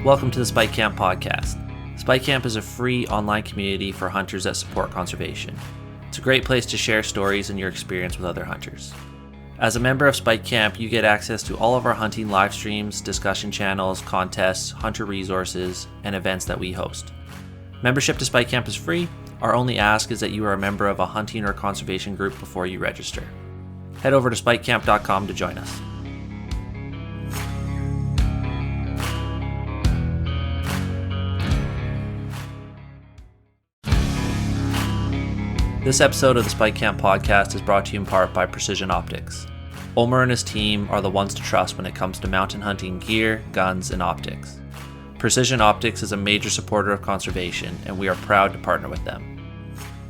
Welcome to the Spike Camp podcast. Spike Camp is a free online community for hunters that support conservation. It's a great place to share stories and your experience with other hunters. As a member of Spike Camp, you get access to all of our hunting live streams, discussion channels, contests, hunter resources, and events that we host. Membership to Spike Camp is free. Our only ask is that you are a member of a hunting or conservation group before you register. Head over to spikecamp.com to join us. This episode of the Spike Camp podcast is brought to you in part by Precision Optics. Omer and his team are the ones to trust when it comes to mountain hunting gear, guns, and optics. Precision Optics is a major supporter of conservation, and we are proud to partner with them.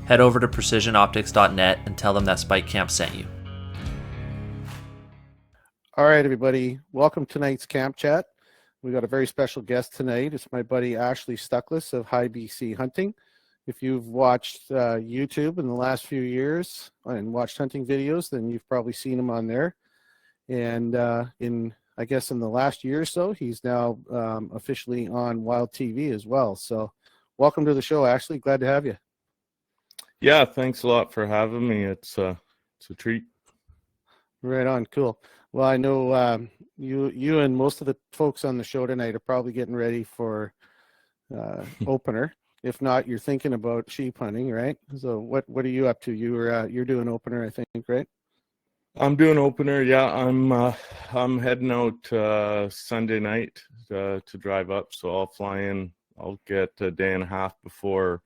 Head over to precisionoptics.net and tell them that Spike Camp sent you. All right, everybody. Welcome to tonight's camp chat. We got a very special guest tonight. It's my buddy Ashley Stuckless of High BC Hunting. If you've watched YouTube in the last few years and watched hunting videos, then you've probably seen him on there. And in the last year or so, he's now officially on Wild TV as well. So welcome to the show, Ashley. Glad to have you. Yeah, thanks a lot for having me. It's a treat. Right on. Cool. Well, I know you and most of the folks on the show tonight are probably getting ready for opener. If not, you're thinking about sheep hunting, right? So what are you up to? You're doing opener, I think, right? I'm doing opener. Yeah, I'm heading out Sunday night to drive up. So I'll fly in. I'll get a day and a half before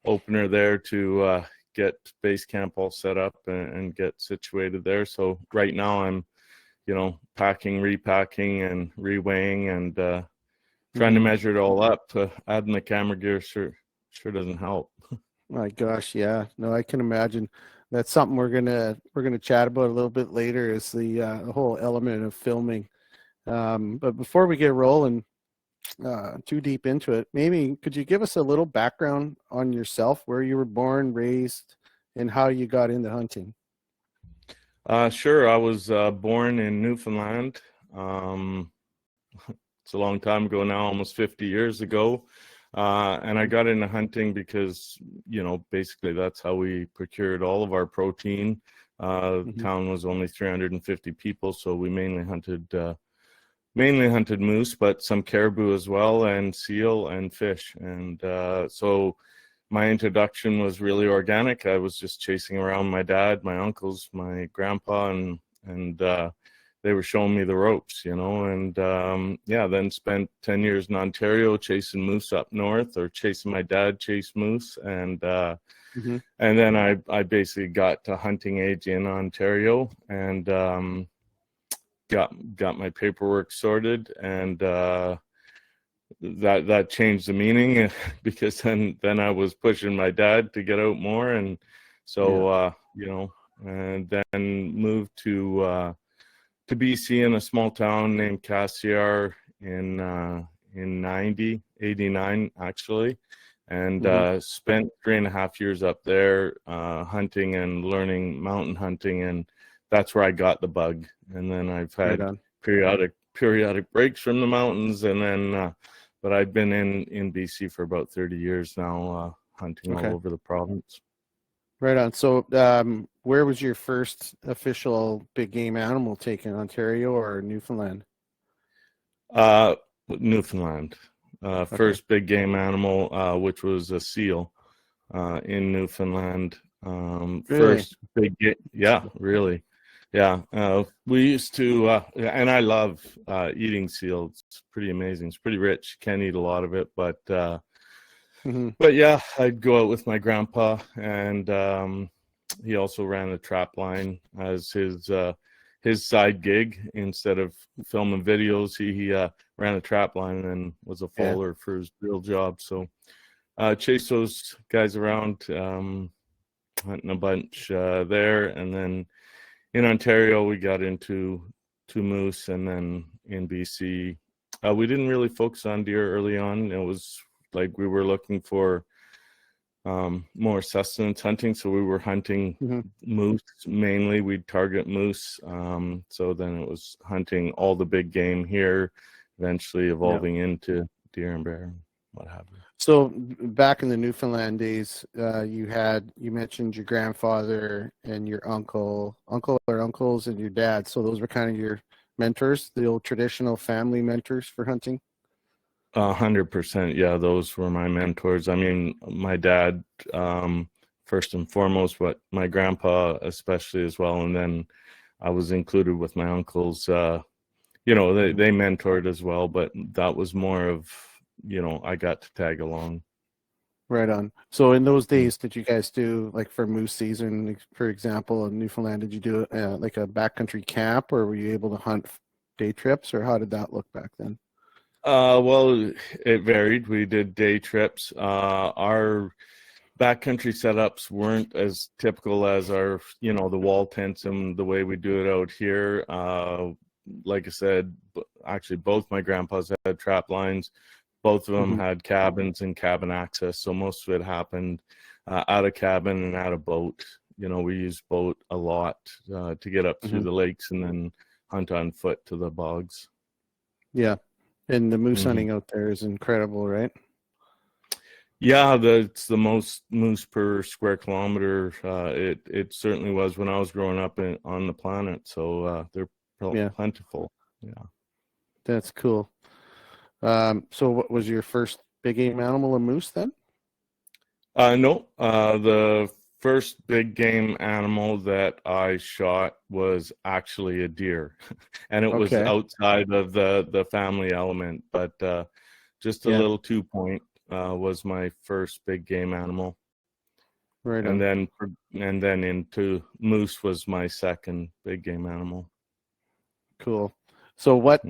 opener there to get base camp all set up and get situated there. So right now I'm, packing, repacking, and reweighing and trying to measure it all up. Adding the camera gear sure doesn't help. My gosh, yeah. No, I can imagine. That's something we're gonna chat about a little bit later. Is the whole element of filming. But before we get rolling too deep into it, maybe could you give us a little background on yourself, where you were born, raised, and how you got into hunting? Sure. I was born in Newfoundland. It's a long time ago now, almost 50 years ago. And I got into hunting because, basically that's how we procured all of our protein. The town was only 350 people, so we mainly hunted moose, but some caribou as well, and seal and fish. And so my introduction was really organic. I was just chasing around my dad, my uncles, my grandpa, and they were showing me the ropes, and then spent 10 years in Ontario chasing moose up north, or chasing my dad chase moose. And then I basically got to hunting age in Ontario and got my paperwork sorted, and that changed the meaning because then I was pushing my dad to get out more. And so, and then moved to BC in a small town named Cassiar in 89 actually, and spent 3.5 years up there hunting and learning mountain hunting, and that's where I got the bug. And then I've had periodic breaks from the mountains, and then but I've been in BC for about 30 years now, hunting all over the province. Right on. So where was your first official big game animal taken, Ontario or Newfoundland? Newfoundland. First big game animal, which was a seal in Newfoundland. Really? First big game. Yeah, really. Yeah. We used to, and I love eating seal. It's pretty amazing. It's pretty rich. Can't eat a lot of it, but yeah, I'd go out with my grandpa, and he also ran the trap line as his side gig. Instead of filming videos, he ran a trap line and was a faller for his real job. So chased those guys around, hunting a bunch there, and then in Ontario we got into moose, and then in BC we didn't really focus on deer early on. It was like we were looking for more sustenance hunting, so we were hunting moose mainly. We'd target moose, so then it was hunting all the big game here, eventually evolving into deer and bear and what have you. So back in the Newfoundland days, you mentioned your grandfather and your uncle or uncles and your dad. So those were kind of your mentors, the old traditional family mentors for hunting. 100%. Yeah, those were my mentors. I mean, my dad, first and foremost, but my grandpa especially as well. And then I was included with my uncles. They mentored as well, but that was more of, I got to tag along. Right on. So in those days, did you guys do, like, for moose season, for example, in Newfoundland, did you do like a backcountry camp, or were you able to hunt day trips, or how did that look back then? Well, it varied. We did day trips. Our backcountry setups weren't as typical as our, the wall tents and the way we do it out here. Like I said, actually both my grandpas had trap lines. Both of them had cabins and cabin access. So most of it happened out of cabin and out of boat. We used boat a lot to get up through the lakes and then hunt on foot to the bogs. Yeah. And the moose hunting out there is incredible, right? Yeah, it's the most moose per square kilometer. It certainly was when I was growing up on the planet. So they're plentiful. Yeah, that's cool. So what was your first big game animal, a moose then? No, the first big game animal that I shot was actually a deer, and it was outside of the family element, but just a little 2-point was my first big game animal. Right. And then into moose was my second big game animal. Cool. So what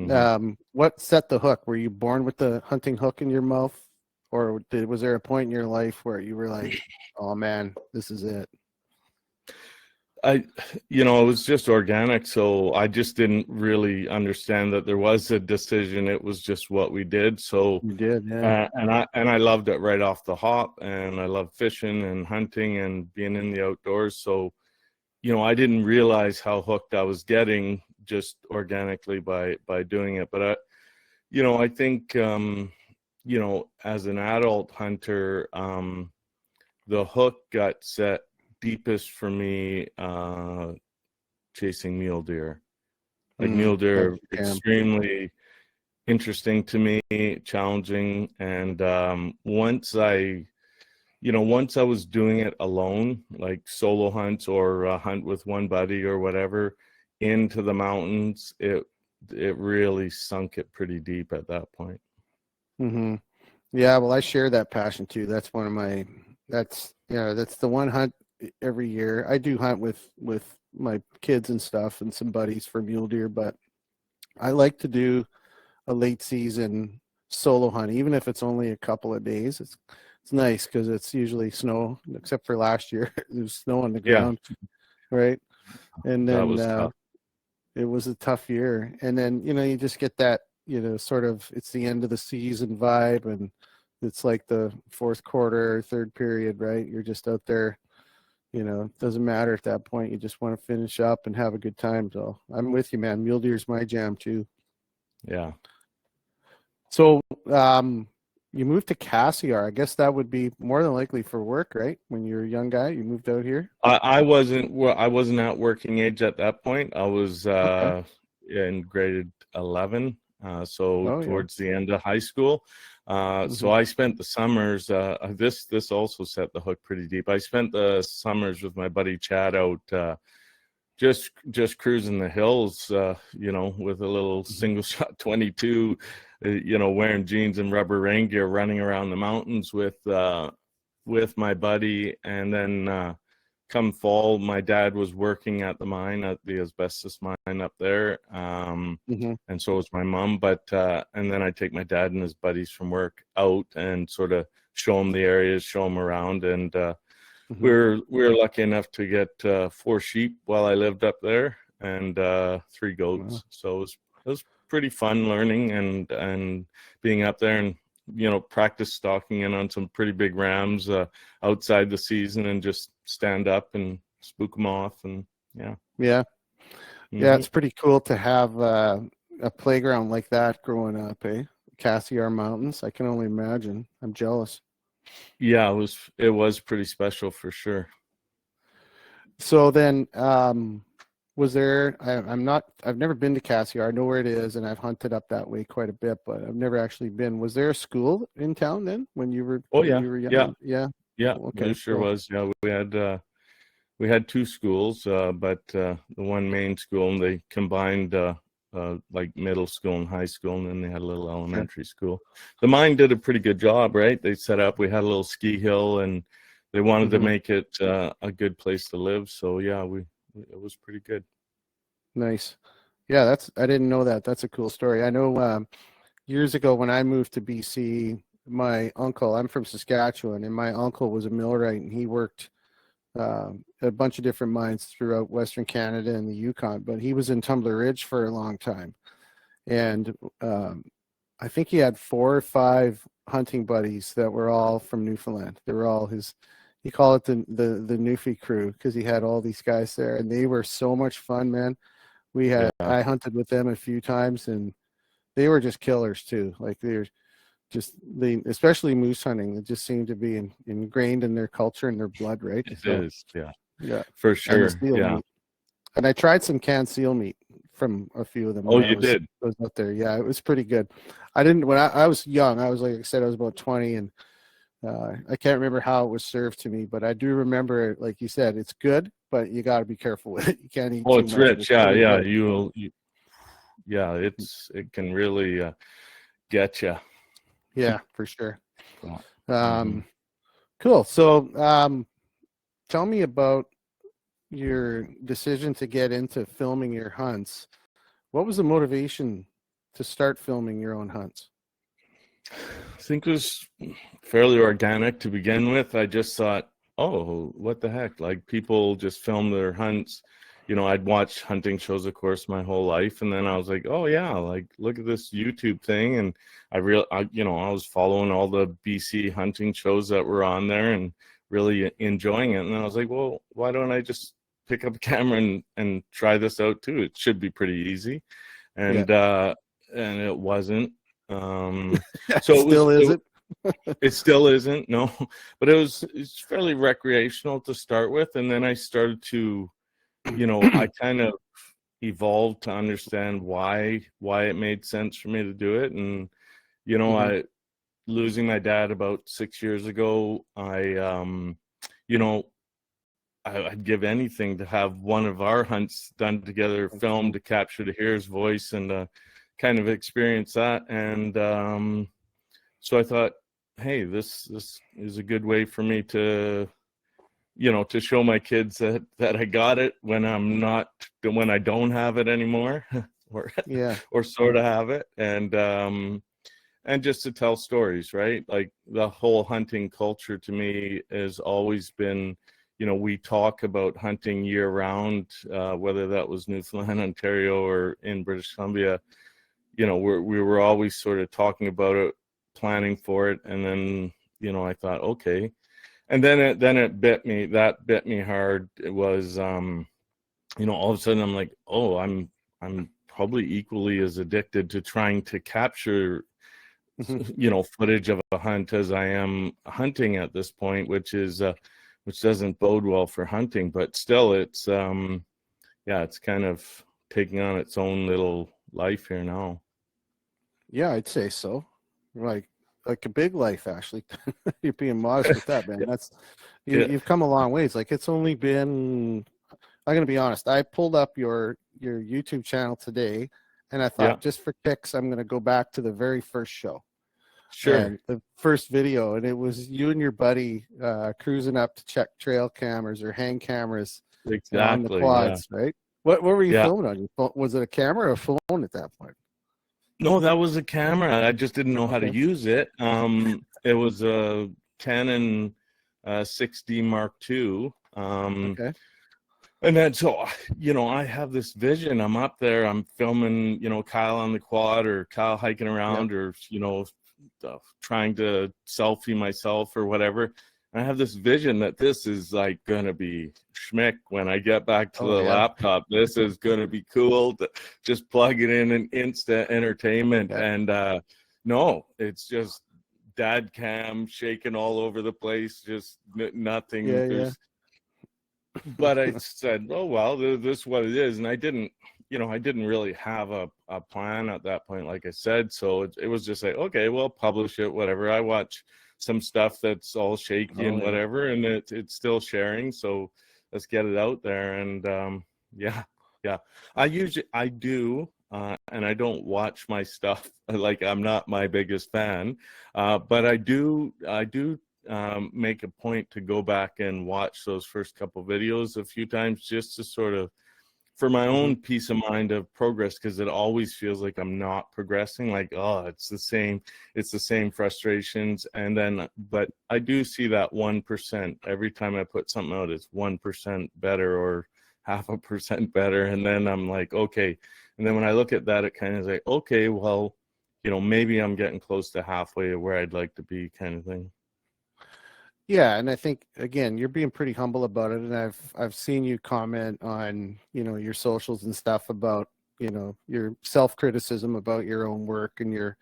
set the hook? Were you born with the hunting hook in your mouth, or was there a point in your life where you were like, "Oh man, this is it"? It was just organic, so I just didn't really understand that there was a decision. It was just what we did. So you did, yeah. And I loved it right off the hop, and I loved fishing and hunting and being in the outdoors. So, I didn't realize how hooked I was getting just organically by doing it. But I think as an adult hunter, the hook got set deepest for me chasing mule deer. Like mule deer are extremely interesting to me, challenging, and once I was doing it alone, like solo hunts or hunt with one buddy or whatever, into the mountains, it really sunk it pretty deep at that point. Yeah, well, I share that passion too. That's one of my that's the one hunt every year. I do hunt with my kids and stuff and some buddies for mule deer, but I like to do a late season solo hunt, even if it's only a couple of days. It's nice because it's usually snow, except for last year. There's snow on the ground, right? And then it was a tough year. And then you just get that sort of, it's the end of the season vibe, and it's like the fourth quarter, third period, right? You're just out there. It doesn't matter at that point. You just want to finish up and have a good time. So I'm with you, man. Mule deer's my jam too. Yeah. So you moved to Cassiar. I guess that would be more than likely for work, right? When you're a young guy, you moved out here. I wasn't at working age at that point. I was in grade 11, towards the end of high school. So I spent the summers. This also set the hook pretty deep. I spent the summers with my buddy Chad out, just cruising the hills, with a little single shot 22, wearing jeans and rubber rain gear, running around the mountains with my buddy. And then come fall, my dad was working at the mine, at the asbestos mine up there, and so was my mom. But and then I take my dad and his buddies from work out and sort of show them the areas, show them around, and we were lucky enough to get 4 sheep while I lived up there, and 3 goats. Wow. So it was pretty fun learning and being up there, and practice stalking in on some pretty big rams outside the season, and just stand up and spook them off. And it's pretty cool to have a playground like that growing up, eh? Cassiar Mountains. I can only imagine. I'm jealous. Yeah, it was pretty special for sure. So then, was there? I've never been to Cassiar. I know where it is, and I've hunted up that way quite a bit, but I've never actually been. Was there a school in town then when you were? Oh when yeah, you were young? Yeah. there sure Cool. was. Yeah, we had two schools, but the one main school, and they combined like middle school and high school, and then they had a little elementary school. The mine did a pretty good job, right? We had a little ski hill, and they wanted to make it a good place to live. So yeah, it was pretty good. Nice. Yeah, I didn't know that. That's a cool story. I know years ago when I moved to BC, my uncle, I'm from Saskatchewan, and my uncle was a millwright, and he worked a bunch of different mines throughout Western Canada and the Yukon, but he was in Tumbler Ridge for a long time. And I think he had 4 or 5 hunting buddies that were all from Newfoundland. They were all he called it the Newfie crew, because he had all these guys there, and they were so much fun, man. I hunted with them a few times, and they were just killers too. Like especially moose hunting, it just seemed to be ingrained in their culture and their blood, right? It is, yeah, for sure. Yeah, meat. And I tried some canned seal meat from a few of them. Oh, you did? I was out there. Yeah, it was pretty good. I didn't when I was young. I was, like I said, I was about 20, and I can't remember how it was served to me, but I do remember, like you said, it's good, but you got to be careful with it. You can't eat. Oh, too it's much rich. of it. Yeah, it can really get you. Yeah, for sure. Mm-hmm. Cool. So, tell me about your decision to get into filming your hunts. What was the motivation to start filming your own hunts? I think it was fairly organic to begin with. I just thought, oh, what the heck? Like, people just film their hunts. I'd watched hunting shows, of course, my whole life. And then I was like, oh yeah, like, look at this YouTube thing. And I was following all the BC hunting shows that were on there and really enjoying it. And I was like, well, why don't I just pick up a camera and try this out too? It should be pretty easy. And it wasn't. So it still isn't, no. But it's fairly recreational to start with. And then I started to, I kind of evolved to understand why it made sense for me to do it. And, losing my dad about 6 years ago, I'd give anything to have one of our hunts done together, filmed, to capture the here's voice and kind of experience that. And so I thought, hey, this is a good way for me to show my kids that I got it when I don't have it anymore, or sort of have it, and just to tell stories, right? Like, the whole hunting culture to me has always been, we talk about hunting year round, whether that was Newfoundland, Ontario, or in British Columbia. We were always sort of talking about it, planning for it, and then I thought, okay. And then it bit me. That bit me hard. It was, all of a sudden I'm like, oh, I'm probably equally as addicted to trying to capture, footage of a hunt as I am hunting at this point, which doesn't bode well for hunting. But still, it's it's kind of taking on its own little life here now. Yeah, I'd say so. Like a big life, Ashley. You're being modest with that, man. That's you've come a long ways. Like, it's only been, I'm gonna be honest, I pulled up your YouTube channel today, and I thought, just for kicks, I'm gonna go back to the very first show. Sure. And the first video, and it was you and your buddy cruising up to check trail cameras or hang cameras on the quads, right? What were you filming on? Your phone? Was it a camera or a phone at that point? No, that was a camera. I just didn't know how to use it. It was a Canon 6D Mark II. And then, so, I have this vision. I'm up there, I'm filming, Kyle on the quad, or Kyle hiking around, or, trying to selfie myself or whatever. And I have this vision that this is like going to be schmick when I get back to the laptop. This is going to be cool to just plug it in and instant entertainment. And, No, it's just dad cam shaking all over the place, just nothing. Yeah. But I said, oh, well, this is what it is. And I didn't really have a plan at that point, like I said. So it was just like, okay, well, publish it, whatever. I watch some stuff that's all shaky and whatever, and it's still sharing. So let's get it out there. And yeah. I do. And I don't watch my stuff. Like, I'm not my biggest fan, but I do make a point to go back and watch those first couple videos a few times, just to sort of, for my own peace of mind of progress, because it always feels like I'm not progressing. Like, oh, it's the same frustrations. And then, but I do see that 1% every time I put something out. It's 1% better or 0.5% better, and then I'm like, okay. And then when I look at that, it kind of is like, okay, well, maybe I'm getting close to halfway of where I'd like to be, kind of thing. Yeah, and I think, again, you're being pretty humble about it, and I've seen you comment on your socials and stuff about your self-criticism about your own work and your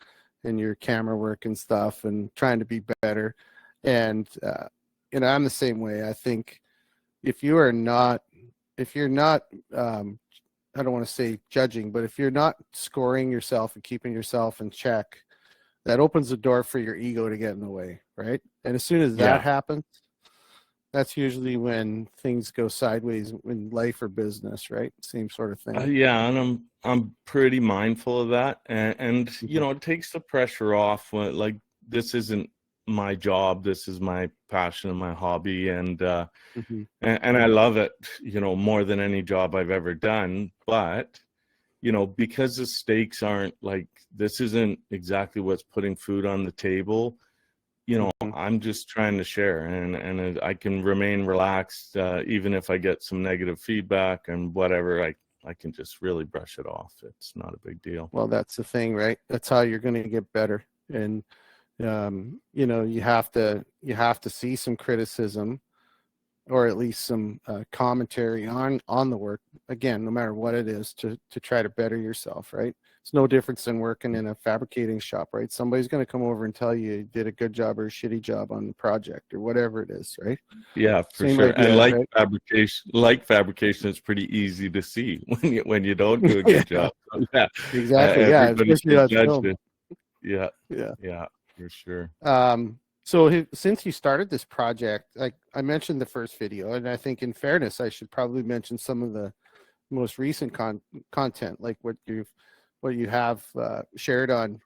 camera work and stuff, and trying to be better. And I'm the same way. I think if you're not I don't want to say judging, but if you're not scoring yourself and keeping yourself in check, that opens the door for your ego to get in the way, right? And as soon as that happens, that's usually when things go sideways in life or business, right? Same sort of thing. Yeah, and I'm pretty mindful of that, and it takes the pressure off. When, like, this isn't my job, this is my passion and my hobby, and I love it, more than any job I've ever done. But because the stakes aren't, like, this isn't exactly what's putting food on the table, I'm just trying to share, and I can remain relaxed, even if I get some negative feedback and whatever. I can just really brush it off. It's not a big deal. Well, that's the thing, right? That's how you're going to get better. And you have to see some criticism, or at least some commentary on the work, again, no matter what it is, to try to better yourself, right? It's no difference than working in a fabricating shop, right? Somebody's going to come over and tell you did a good job or a shitty job on the project or whatever it is, right? Yeah, for Same sure. idea, And right? fabrication, it's pretty easy to see when you don't do a good job. So, yeah, Exactly. Especially on film. Yeah, for sure. So since you started this project, like I mentioned the first video, and I think in fairness, I should probably mention some of the most recent content, like what you have shared on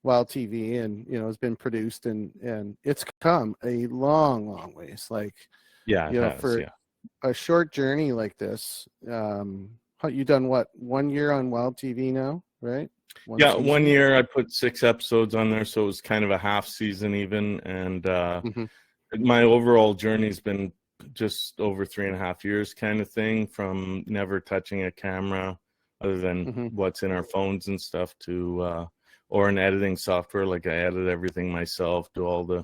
Wild TV, and has been produced, and it's come a long ways. Like, for a short journey like this, you done what, 1 year on Wild TV now, right? 1 year. I put 6 episodes on there, so it was kind of a half season even. And my overall journey's been just over 3.5 years, kind of thing, from never touching a camera other than what's in our phones and stuff, to or an editing software. Like, I edit everything myself, do all the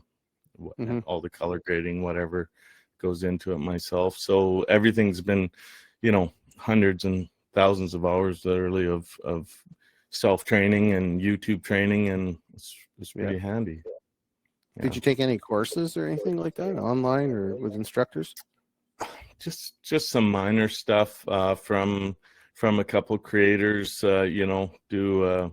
color grading, whatever goes into it myself. So everything's been, hundreds and thousands of hours literally of self-training and YouTube training, and it's pretty handy. Yeah. Did you take any courses or anything like that, online or with instructors? Just some minor stuff from a couple creators, do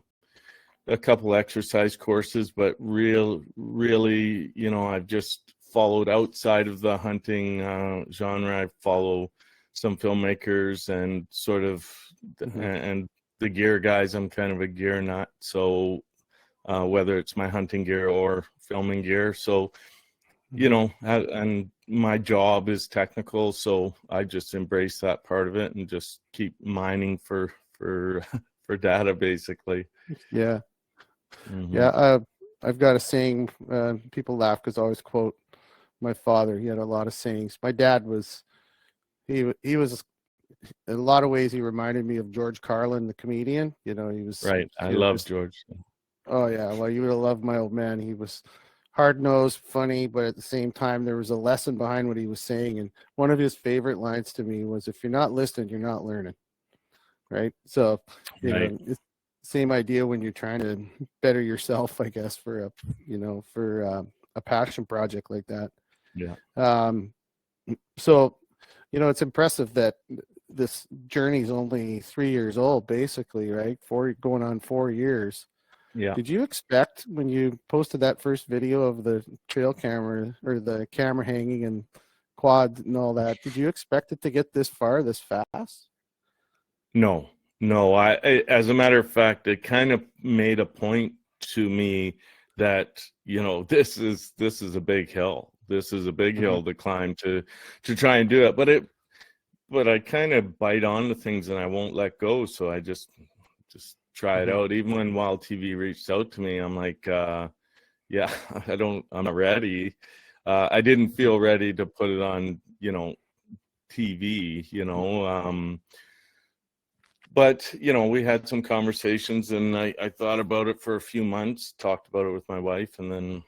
a couple exercise courses, but really, I've just followed outside of the hunting genre. I follow some filmmakers and sort of, and the gear guys. I'm kind of a gear nut, so whether it's my hunting gear or filming gear, so and my job is technical, so I just embrace that part of it and just keep mining for data, basically. I've got a saying, people laugh because I always quote my father. He had a lot of sayings. My dad was he was, in a lot of ways, he reminded me of George Carlin, the comedian. He was right. I love George. Oh yeah, well, you would have loved my old man. He was hard-nosed, funny, but at the same time, there was a lesson behind what he was saying. And one of his favorite lines to me was, "If you're not listening, you're not learning." Right. So, same idea when you're trying to better yourself, I guess, for a passion project like that. Yeah. So, it's impressive that this journey is only 3 years old, basically, right? Going on 4 years. Yeah. Did you expect when you posted that first video of the trail camera or the camera hanging and quad and all that, did you expect it to get this far, this fast? No. I as a matter of fact, it kind of made a point to me that, this is a big hill. This is a big hill to climb to try and do it. But I kind of bite on to things and I won't let go. So I just try it out. Even when Wild TV reached out to me, I'm like, yeah, I'm not ready. I didn't feel ready to put it on, TV, but, we had some conversations and I thought about it for a few months, talked about it with my wife, and then,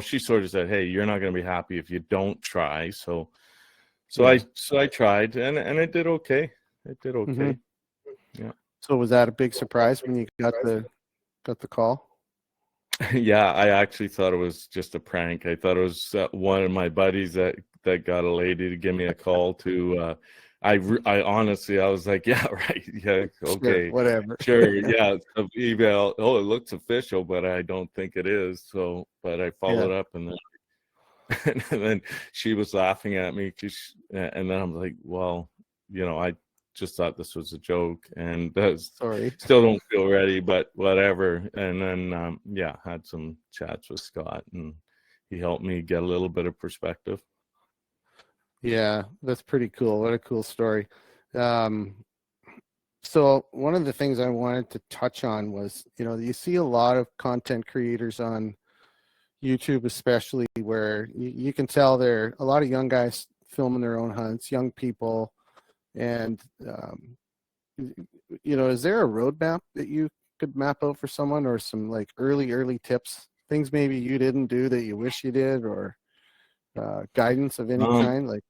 she sort of said, hey, you're not going to be happy if you don't try. So I tried and it did okay. It did okay. Yeah. So was that a big surprise when you got the call? Yeah, I actually thought it was just a prank. I thought it was one of my buddies that got a lady to give me a call to, I honestly, I was like, yeah, right. Yeah. Okay. Sure, whatever. Sure. Yeah. So email. Oh, it looks official, but I don't think it is. So, but I followed up and then she was laughing at me. And then I'm like, well, I just thought this was a joke and Sorry. Still don't feel ready, but whatever. And then, had some chats with Scott and he helped me get a little bit of perspective. Yeah, that's pretty cool. What a cool story. So one of the things I wanted to touch on was, you see a lot of content creators on YouTube, especially where you can tell they're a lot of young guys filming their own hunts, young people. And, is there a roadmap that you could map out for someone, or some like early tips, things maybe you didn't do that you wish you did, or guidance of any kind? Like,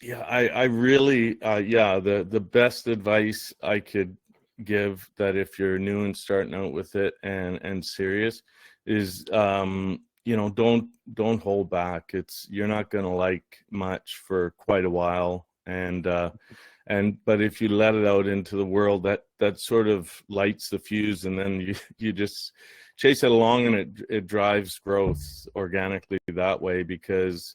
yeah, I really, the best advice I could give, that if you're new and starting out with it and serious, is, don't hold back. You're not going to like much for quite a while. But if you let it out into the world, that sort of lights the fuse, and then you just chase it along, and it drives growth organically that way, because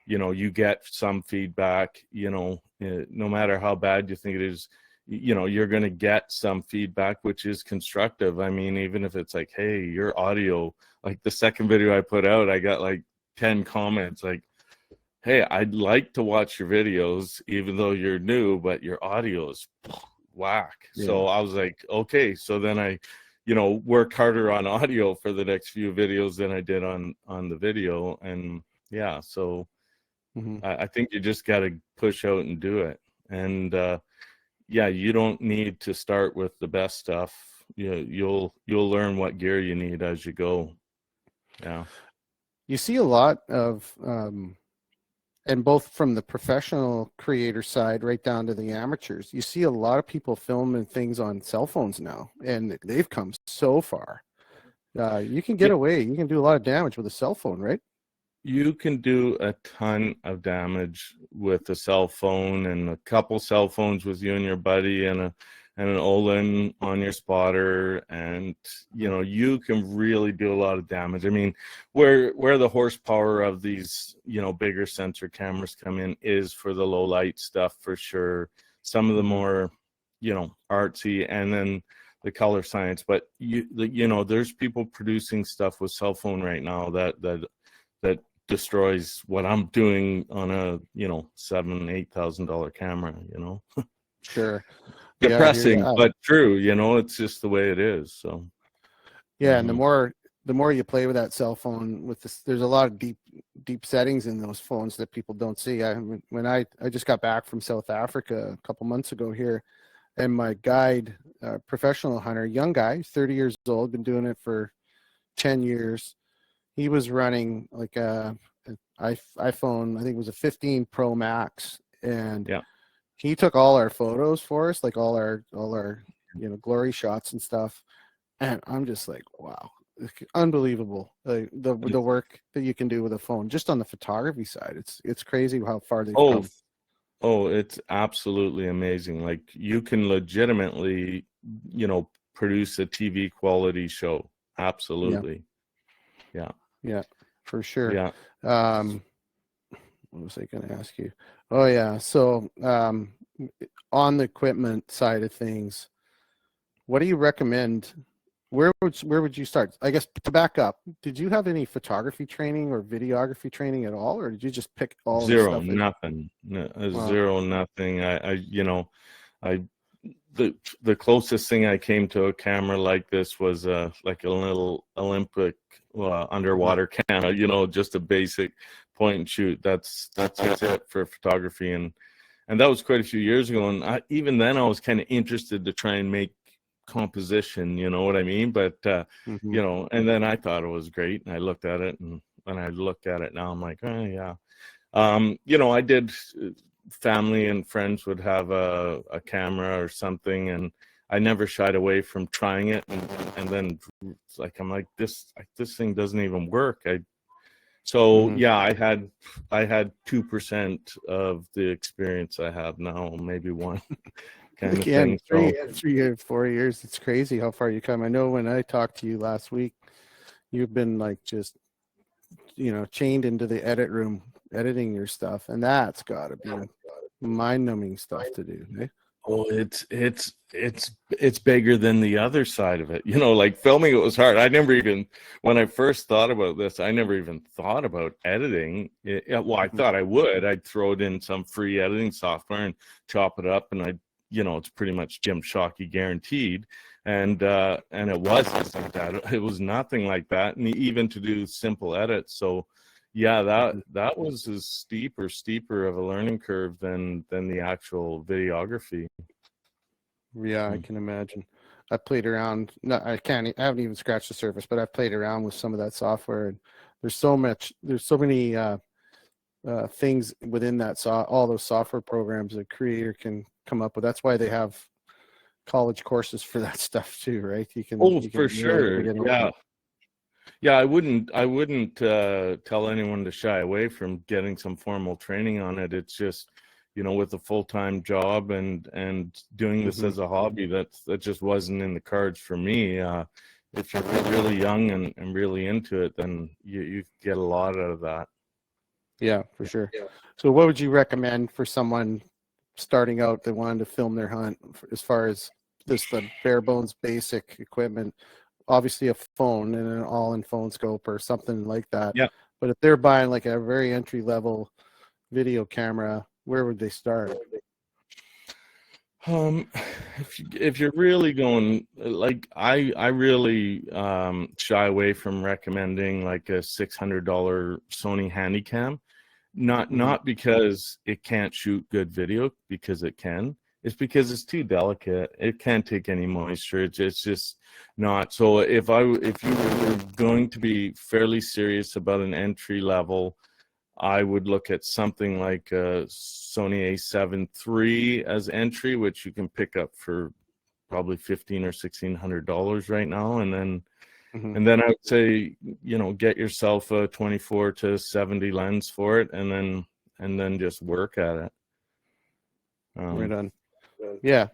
you get some feedback, no matter how bad you think it is, you're going to get some feedback, which is constructive. I mean, even if it's like, hey, your audio, like the second video I put out, I got like 10 comments like, hey, I'd like to watch your videos, even though you're new, but your audio is whack. Yeah. So I was like, okay. So then I, worked harder on audio for the next few videos than I did on the video. And yeah, so I think you just got to push out and do it. And you don't need to start with the best stuff. You'll learn what gear you need as you go. Yeah. You see a lot of, and both from the professional creator side right down to the amateurs, you see a lot of people filming things on cell phones now, and they've come so far. You can get away. You can do a lot of damage with a cell phone, right? You can do a ton of damage with a cell phone, and a couple cell phones with you and your buddy, and an Olin on your spotter, and you can really do a lot of damage. I mean, where the horsepower of these bigger sensor cameras come in is for the low light stuff, for sure. Some of the more artsy, and then the color science. But there's people producing stuff with cell phone right now that destroys what I'm doing on a $7,000-8,000 camera. Sure. Depressing, but true. It's just the way it is. So yeah, and the more you play with that cell phone, there's a lot of deep settings in those phones that people don't see. When I just got back from South Africa a couple months ago here, and my guide, professional hunter, young guy, 30 years old, been doing it for 10 years. He was running like an iPhone, I think it was a 15 Pro Max, and he took all our photos for us, like all our glory shots and stuff. And I'm just like, wow, unbelievable. The work that you can do with a phone, just on the photography side. It's crazy how far they've come. Oh, it's absolutely amazing. Like, you can legitimately, produce a TV quality show. Absolutely. Yeah, for sure. Yeah. What was I going to ask you? Oh yeah. So on the equipment side of things, what do you recommend? Where would you start? I guess, to back up, did you have any photography training or videography training at all, or did you just pick all Zero, the stuff? nothing. Wow. Zero, nothing. The closest thing I came to a camera like this was like a little Olympic underwater camera, just a basic point and shoot. That's it for photography, and that was quite a few years ago. And even then, I was kind of interested to try and make composition, you know what I mean? But and then I thought it was great, and I looked at it, and when I look at it now, I'm like, oh yeah. I did. Family and friends would have a camera or something, and I never shied away from trying it. And then it's like, I'm like, this thing doesn't even work. I had 2% of the experience I have now, maybe 1 kind of thing. 3 or 4 years. It's crazy how far you come. I know when I talked to you last week, you've been like just chained into the edit room editing your stuff, and that's got to be mind-numbing stuff to do, eh? Oh, it's bigger than the other side of it. Like, filming it was hard. When I first thought about this, I never even thought about editing. Well, I thought I would. I'd throw it in some free editing software and chop it up, and it's pretty much Jim Shockey guaranteed. And it wasn't like that. It was nothing like that. And even to do simple edits. So yeah, that was as steeper of a learning curve than the actual videography. Yeah, I can imagine. I played around. No, I haven't even scratched the surface, but I've played around with some of that software, and there's so many things within that all those software programs a creator can come up with. That's why they have college courses for that stuff too, right? For sure. Yeah, I wouldn't tell anyone to shy away from getting some formal training on it. It's just, with a full-time job and doing this as a hobby, that just wasn't in the cards for me. If you're really young and really into it, then you get a lot out of that. Yeah, for sure. Yeah. So what would you recommend for someone starting out that wanted to film their hunt, as far as the bare bones basic equipment? Obviously a phone and an all-in phone scope or something like that. Yeah. But if they're buying like a very entry-level video camera, where would they start? If you're really going, like, I really shy away from recommending like a $600 Sony Handycam, not because it can't shoot good video, because it can. It's because it's too delicate. It can't take any moisture. It's just not. So if you were going to be fairly serious about an entry level, I would look at something like a Sony A7 III as entry, which you can pick up for probably $1,500 or $1,600 right now, and then I would say, get yourself a 24 to 70 lens for it, and then just work at it. Right on. Yeah.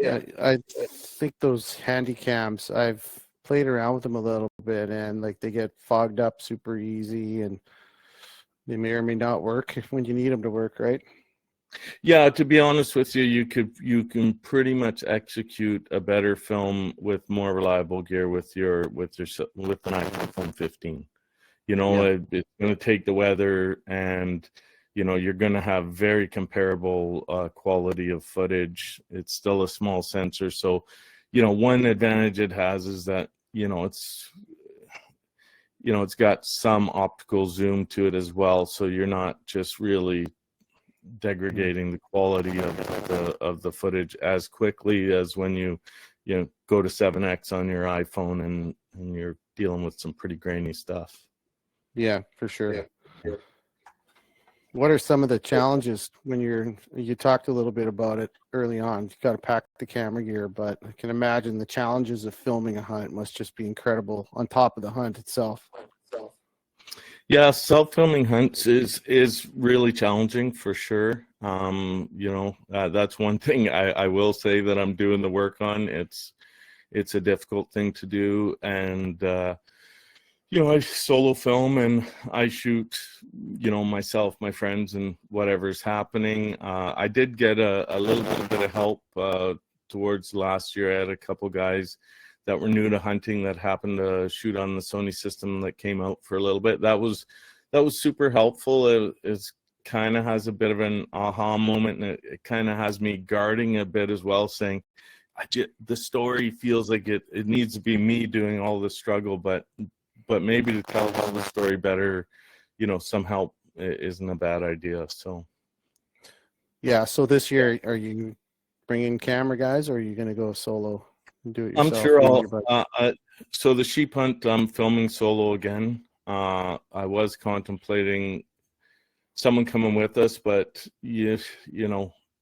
I think those handy cams, I've played around with them a little bit, and like they get fogged up super easy, and they may or may not work when you need them to work, right? Yeah, to be honest with you, you can pretty much execute a better film with more reliable gear with an iPhone 15. It's going to take the weather, and you're going to have very comparable quality of footage. It's still a small sensor, so one advantage it has is that it's got some optical zoom to it as well, so you're not just really degrading the quality of the footage as quickly as when you go to 7x on your iPhone and you're dealing with some pretty grainy stuff. Yeah, for sure. What are some of the challenges when you talked a little bit about it early on? You got to pack the camera gear, but I can imagine the challenges of filming a hunt must just be incredible on top of the hunt itself. Yeah, self-filming hunts is really challenging for sure. That's one thing I will say that I'm doing the work on. It's a difficult thing to do, and I solo film and I shoot, myself, my friends, and whatever's happening. I did get a little bit of help towards last year. I had a couple guys that were new to hunting that happened to shoot on the Sony system that came out for a little bit. That was super helpful. It kind of has a bit of an aha moment, and it kind of has me guarding a bit as well, saying, the story feels like it needs to be me doing all the struggle, but maybe to tell the story better, some help isn't a bad idea. So, yeah. So this year, are you bringing camera guys, or are you going to go solo and do it yourself? I'm sure so the sheep hunt, I'm filming solo again. I was contemplating someone coming with us, but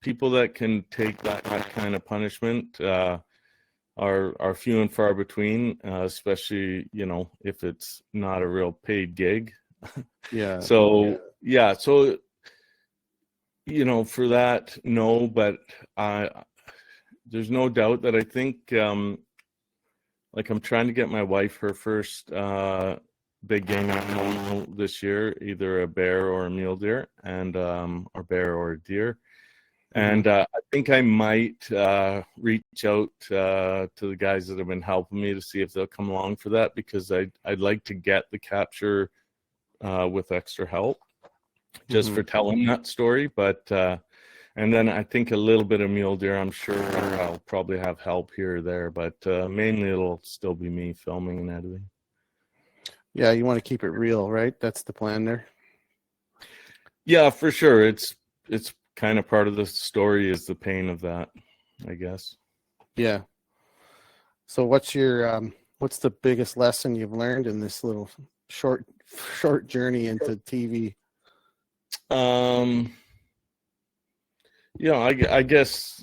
people that can take that kind of punishment are few and far between, especially if it's not a real paid gig. Yeah. So for that, no, but there's no doubt that I think I'm trying to get my wife her first big game animal this year, either a bear or a mule deer, and or bear or a deer. And I think I might reach out to the guys that have been helping me to see if they'll come along for that, because I'd like to get the capture with extra help, just for telling that story. But and then I think a little bit of mule deer, I'm sure I'll probably have help here or there, but mainly it'll still be me filming and editing. Yeah, you want to keep it real, right? That's the plan there. Yeah, for sure. It's kind of part of the story is the pain of that, I guess. Yeah. So what's the biggest lesson you've learned in this little short journey into TV? I guess,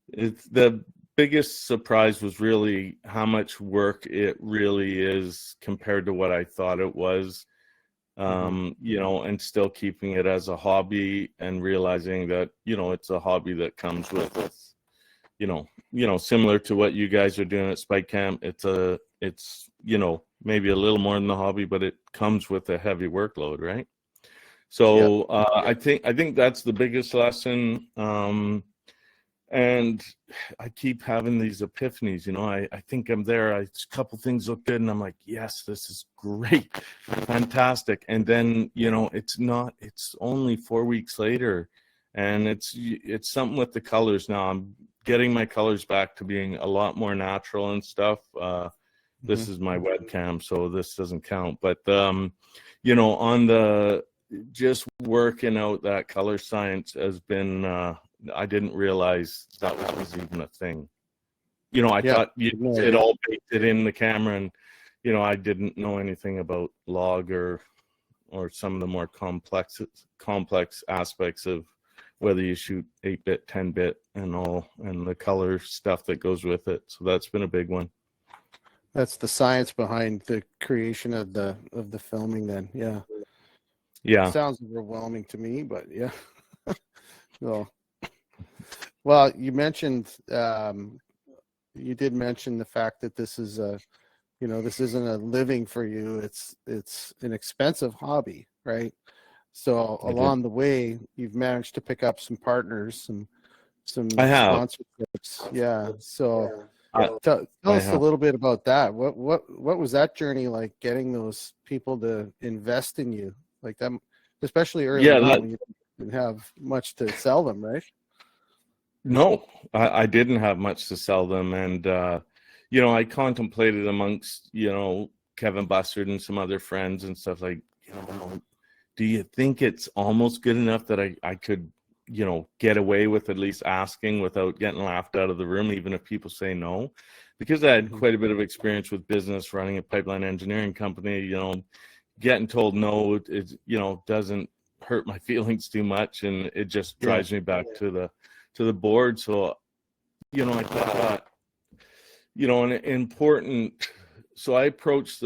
it's the biggest surprise was really how much work it really is compared to what I thought it was. And still keeping it as a hobby and realizing that, it's a hobby that comes with, similar to what you guys are doing at Spike Camp. It's maybe a little more than the hobby, but it comes with a heavy workload, right? So I think that's the biggest lesson. And I keep having these epiphanies, I think I'm there. A couple things look good and I'm like, yes, this is great, fantastic. And then, it's only 4 weeks later, and it's something with the colors now. I'm getting my colors back to being a lot more natural and stuff. This is my webcam, so this doesn't count. But, on the just working out that color science has been, I didn't realize that was even a thing. I thought it all baked it in the camera, and I didn't know anything about log or some of the more complex aspects of whether you shoot 8-bit, 10-bit, and all, and the color stuff that goes with it. So that's been a big one. That's the science behind the creation of the filming. Then, yeah. It sounds overwhelming to me, but yeah. So. Well, you mentioned, you did mention the fact that this is this isn't a living for you. It's an expensive hobby, right? So along the way, you've managed to pick up some partners, some sponsorships. Yeah. So tell us a little bit about that. What was that journey like, getting those people to invest in you like that, especially early on when you didn't have much to sell them, right? No, I didn't have much to sell them. And, I contemplated amongst, Kevin Bussard and some other friends and stuff like, do you think it's almost good enough that I could, get away with at least asking without getting laughed out of the room, even if people say no? Because I had quite a bit of experience with business, running a pipeline engineering company, getting told no, it doesn't hurt my feelings too much, and it just drives me back to the board. So, I thought, an important. So I approached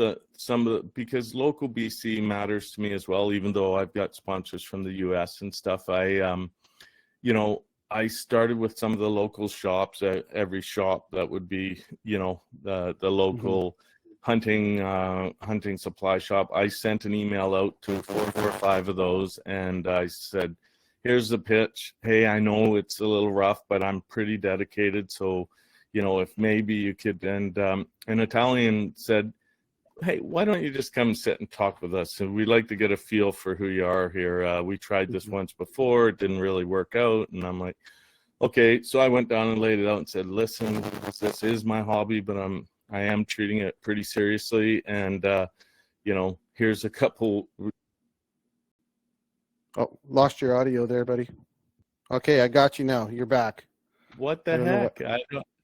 because local BC matters to me as well, even though I've got sponsors from the US and stuff. I started with some of the local shops. Every shop that would be, the local hunting supply shop. I sent an email out to 4 or 5 of those, and I said, here's the pitch. Hey, I know it's a little rough, but I'm pretty dedicated. So, if maybe you could, and an Italian said, hey, why don't you just come sit and talk with us? And we'd like to get a feel for who you are here. We tried this once before. It didn't really work out. And I'm like, okay. So I went down and laid it out and said, listen, this is my hobby, but I am treating it pretty seriously. And, here's a couple. Oh, lost your audio there, buddy. Okay, I got you now. You're back. What the heck?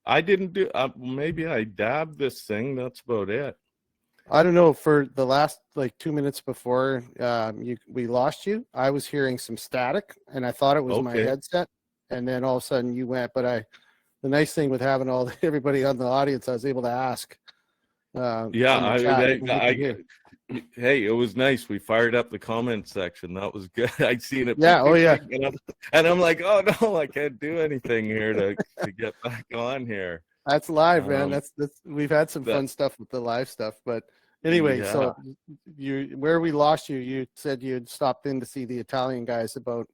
I didn't do, maybe I dabbed this thing. That's about it. I don't know. For the last 2 minutes before we lost you, I was hearing some static, and I thought it was my headset. And then all of a sudden you went. But the nice thing with having everybody on the audience, I was able to ask. Hey, it was nice. We fired up the comment section. That was good. I'd seen it. Yeah. Oh yeah. And I'm like, oh no, I can't do anything here to get back on here. That's live, man. That's we've had some fun stuff with the live stuff, but anyway, So where we lost you, you said you had stopped in to see the Italian guys about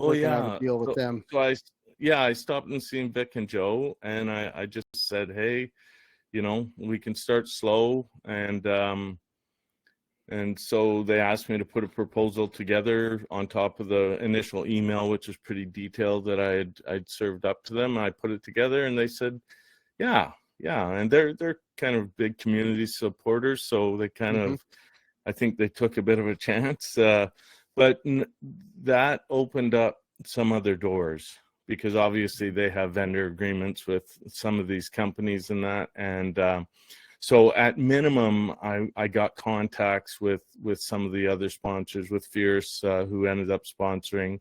a deal with them. So I stopped and seen Vic and Joe, and I just said, hey, we can start slow, and so they asked me to put a proposal together on top of the initial email, which was pretty detailed, that I'd served up to them. I put it together, and they said, yeah, and they're kind of big community supporters, so they kind of, I think they took a bit of a chance, but that opened up some other doors, because obviously they have vendor agreements with some of these companies and that, and so at minimum, I got contacts with some of the other sponsors, with Fierce, who ended up sponsoring.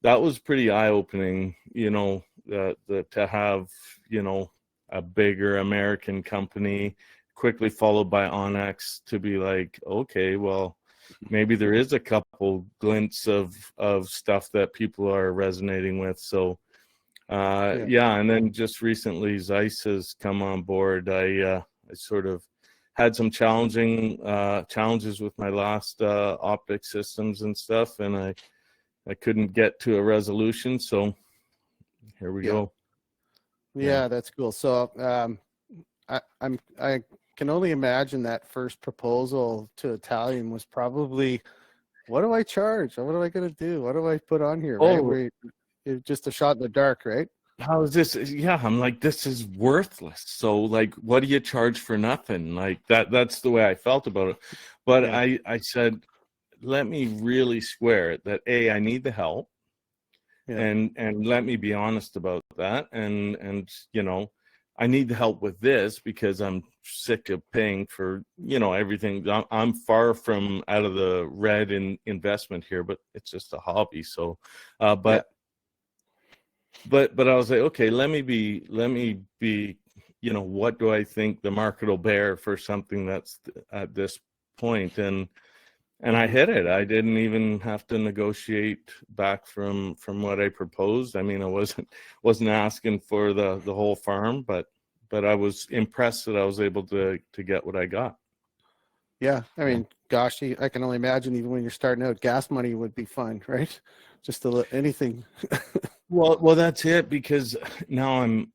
That was pretty eye-opening, to have, a bigger American company quickly followed by Onyx, to be like, okay, well, maybe there is a couple glints of stuff that people are resonating with. So, and then just recently Zeiss has come on board. I sort of had some challenges with my last optic systems and stuff, and I couldn't get to a resolution, so here we go. Yeah, that's cool. So I can only imagine that first proposal to Italian was probably, what do I charge? What am I going to do? What do I put on here? Right? It's just a shot in the dark, right? How is this? Yeah, I'm like, this is worthless. So like, what do you charge for nothing? Like that's the way I felt about it. But I said, let me really square it that I need the help, and let me be honest about that, and I need the help with this because I'm sick of paying for everything. I'm far from out of the red in investment here, but it's just a hobby. So, but I was like, okay, let me be, what do I think the market will bear for something that's at this point? And I hit it. I didn't even have to negotiate back from what I proposed. I mean, I wasn't asking for the whole farm, but I was impressed that I was able to get what I got. Yeah, I mean, gosh, I can only imagine, even when you're starting out, gas money would be fine, right? Just anything. Well, that's it, because now I'm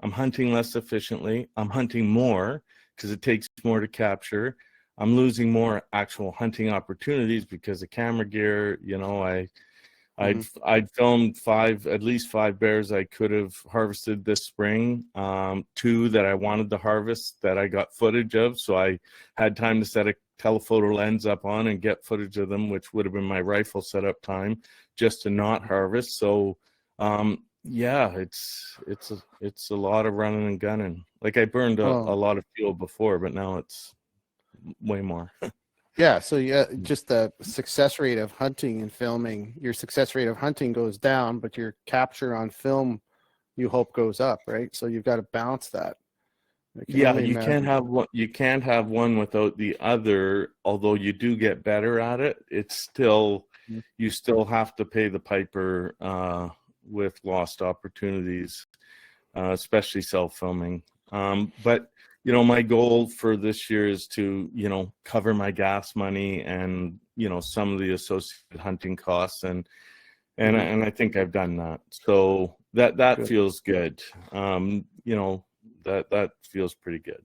hunting less efficiently. I'm hunting more because it takes more to capture. I'm losing more actual hunting opportunities because of camera gear. I'd filmed at least five bears I could have harvested this spring. 2 that I wanted to harvest that I got footage of. So I had time to set a telephoto lens up on and get footage of them, which would have been my rifle setup time just to not harvest. So, Yeah, it's a lot of running and gunning. Like I burned a lot of fuel before, but now it's way more. Yeah, so yeah, just the success rate of hunting and filming, your success rate of hunting goes down, but your capture on film, you hope, goes up, right? So you've got to balance that. Yeah, you can't have one. You can't have one without the other. Although you do get better at it, it's still you still have to pay the piper with lost opportunities, especially self-filming. But my goal for this year is to cover my gas money and some of the associated hunting costs, and I think I've done that. So that Good. feels good. That feels pretty good.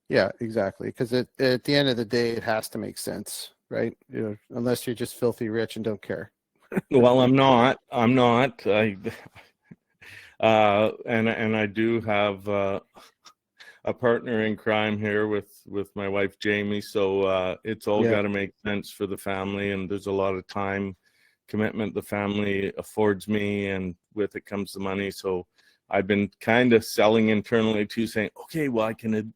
Yeah, exactly. Because at the end of the day, it has to make sense, right? Unless you're just filthy rich and don't care. Well, I'm not. And I do have a partner in crime here with my wife Jamie. So it's all got to make sense for the family, and there's a lot of time commitment the family affords me, and with it comes the money. So I've been kind of selling internally too, saying, okay, well, I can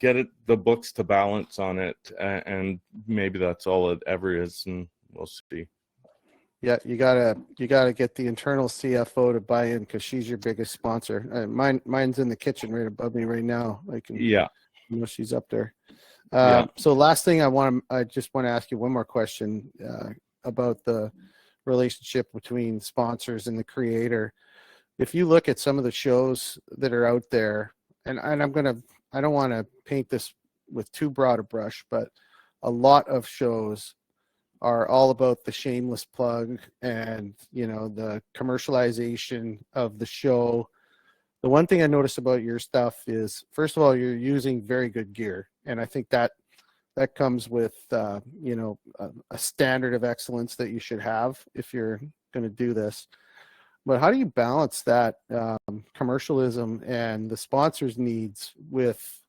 get the books to balance on it, and maybe that's all it ever is, and we'll see. Yeah, you gotta get the internal CFO to buy in, because she's your biggest sponsor. Mine's in the kitchen right above me right now. She's up there. So last thing I just want to ask you one more question about the relationship between sponsors and the creator. If you look at some of the shows that are out there, and I don't want to paint this with too broad a brush, but a lot of shows are all about the shameless plug and the commercialization of the show. The one thing I noticed about your stuff is, first of all, you're using very good gear, and I think that comes with a standard of excellence that you should have if you're going to do this. But how do you balance that commercialism and the sponsors' needs with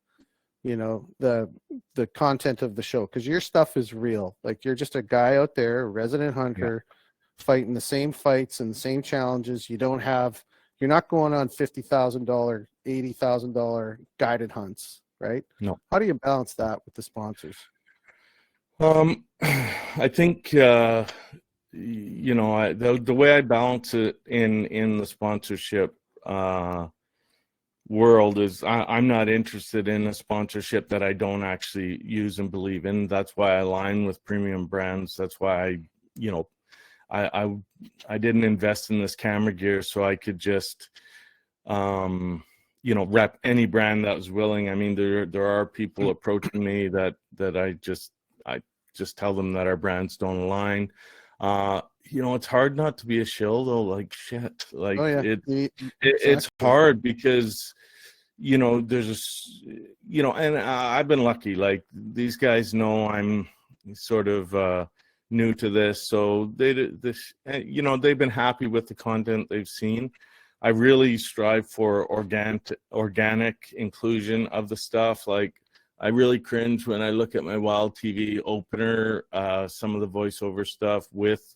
the content of the show? Because your stuff is real. Like, you're just a guy out there, a resident hunter, fighting the same fights and the same challenges. You're not going on $50,000, $80,000 guided hunts, right? No. How do you balance that with the sponsors? I think the way I balance it in the sponsorship world is I'm not interested in a sponsorship that I don't actually use and believe in. That's why I align with premium brands. That's why I didn't invest in this camera gear so I could just rep any brand that was willing. I mean, there are people approaching me that I just tell them that our brands don't align. It's hard not to be a shill though. Like, shit, like it's hard because there's and I've been lucky. Like, these guys know I'm sort of new to this, so they've been happy with the content they've seen. I really strive for organic inclusion of the stuff. Like, I really cringe when I look at my Wild TV opener, some of the voiceover stuff with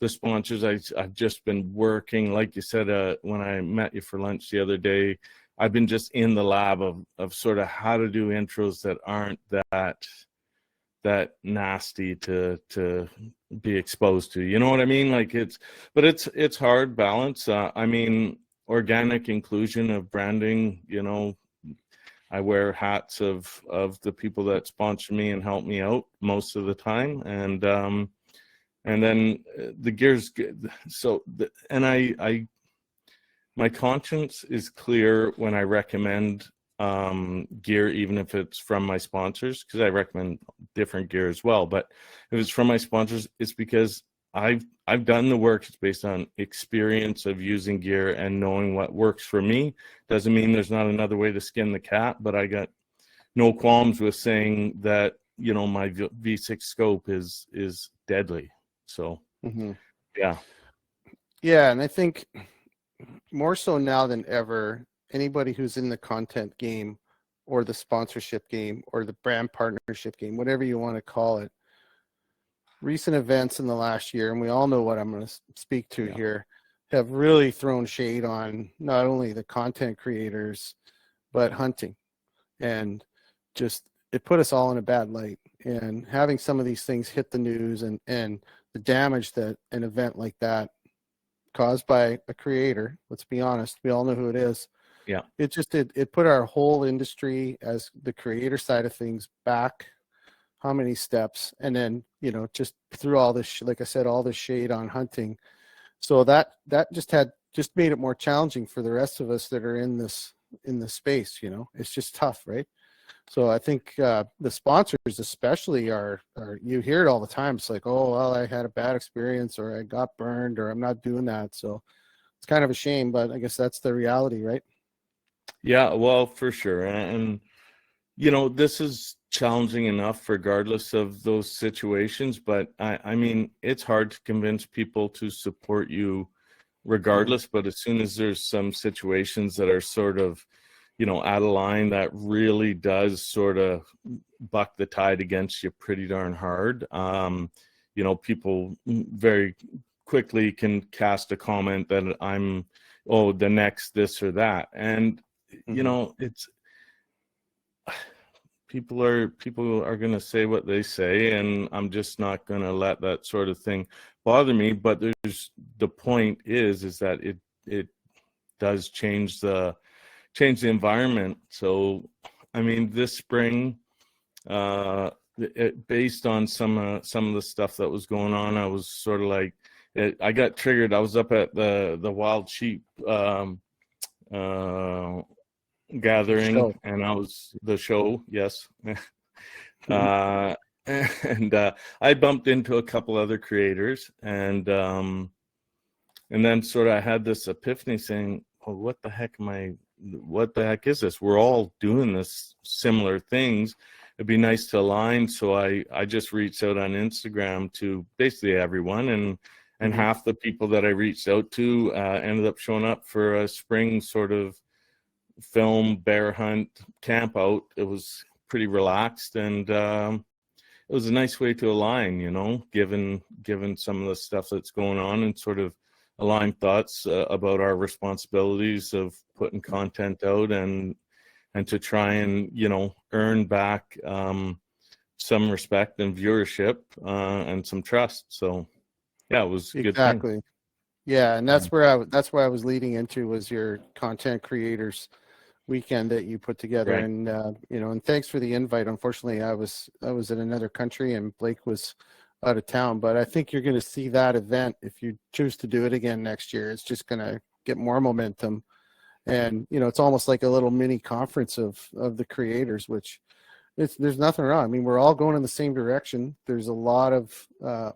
the sponsors. I've just been working, like you said, when I met you for lunch the other day, I've been just in the lab of sort of how to do intros that aren't that nasty to be exposed to. You know what I mean? Like, it's hard balance. I mean, organic inclusion of branding, I wear hats of the people that sponsor me and help me out most of the time, and then the gear's good. So my conscience is clear when I recommend gear, even if it's from my sponsors, because I recommend different gear as well. But if it's from my sponsors, it's because I've done the work. It's based on experience of using gear and knowing what works for me. Doesn't mean there's not another way to skin the cat, but I got no qualms with saying that my V6 scope is deadly. So yeah, and I think more so now than ever, anybody who's in the content game or the sponsorship game or the brand partnership game, whatever you want to call it, recent events in the last year, and we all know what I'm going to speak to here, have really thrown shade on not only the content creators, but hunting. And just, it put us all in a bad light. And having some of these things hit the news, and the damage that an event like that caused by a creator, let's be honest, we all know who it is. Yeah. It put our whole industry, as the creator side of things, back how many steps, and then, just through all this, like I said, all this shade on hunting. So that just made it more challenging for the rest of us that are in this space. It's just tough, right? So I think the sponsors especially are, you hear it all the time. It's like, oh, well, I had a bad experience, or I got burned, or I'm not doing that. So it's kind of a shame, but I guess that's the reality, right? Yeah, well, for sure. And this is challenging enough regardless of those situations, but I mean, it's hard to convince people to support you regardless, but as soon as there's some situations that are sort of, out of line, that really does sort of buck the tide against you pretty darn hard. People very quickly can cast a comment that I'm, the next this or that. And, it's, people are going to say what they say, and I'm just not going to let that sort of thing bother me. But the point is that it does change the environment. So, I mean, this spring, based on some of the stuff that was going on, I was sort of like, I got triggered. I was up at the wild sheep gathering, and I was the show, yes. And I bumped into a couple other creators, and then sort of I had this epiphany saying, oh, what the heck is this? We're all doing this similar things. It'd be nice to align. So I just reached out on Instagram to basically everyone, and half the people that I reached out to ended up showing up for a spring sort of film bear hunt camp out. It was pretty relaxed, and it was a nice way to align, given some of the stuff that's going on, and sort of align thoughts about our responsibilities of putting content out, and to try and earn back some respect and viewership and some trust. So yeah, it was a good thing. Exactly. Yeah, and that's where I was leading into, was your content creators weekend that you put together. Right. And and thanks for the invite. Unfortunately, I was in another country, and Blake was out of town, but I think you're going to see that event, if you choose to do it again next year. It's just going to get more momentum, and it's almost like a little mini conference of the creators, which there's nothing wrong. I mean, we're all going in the same direction. There's a lot of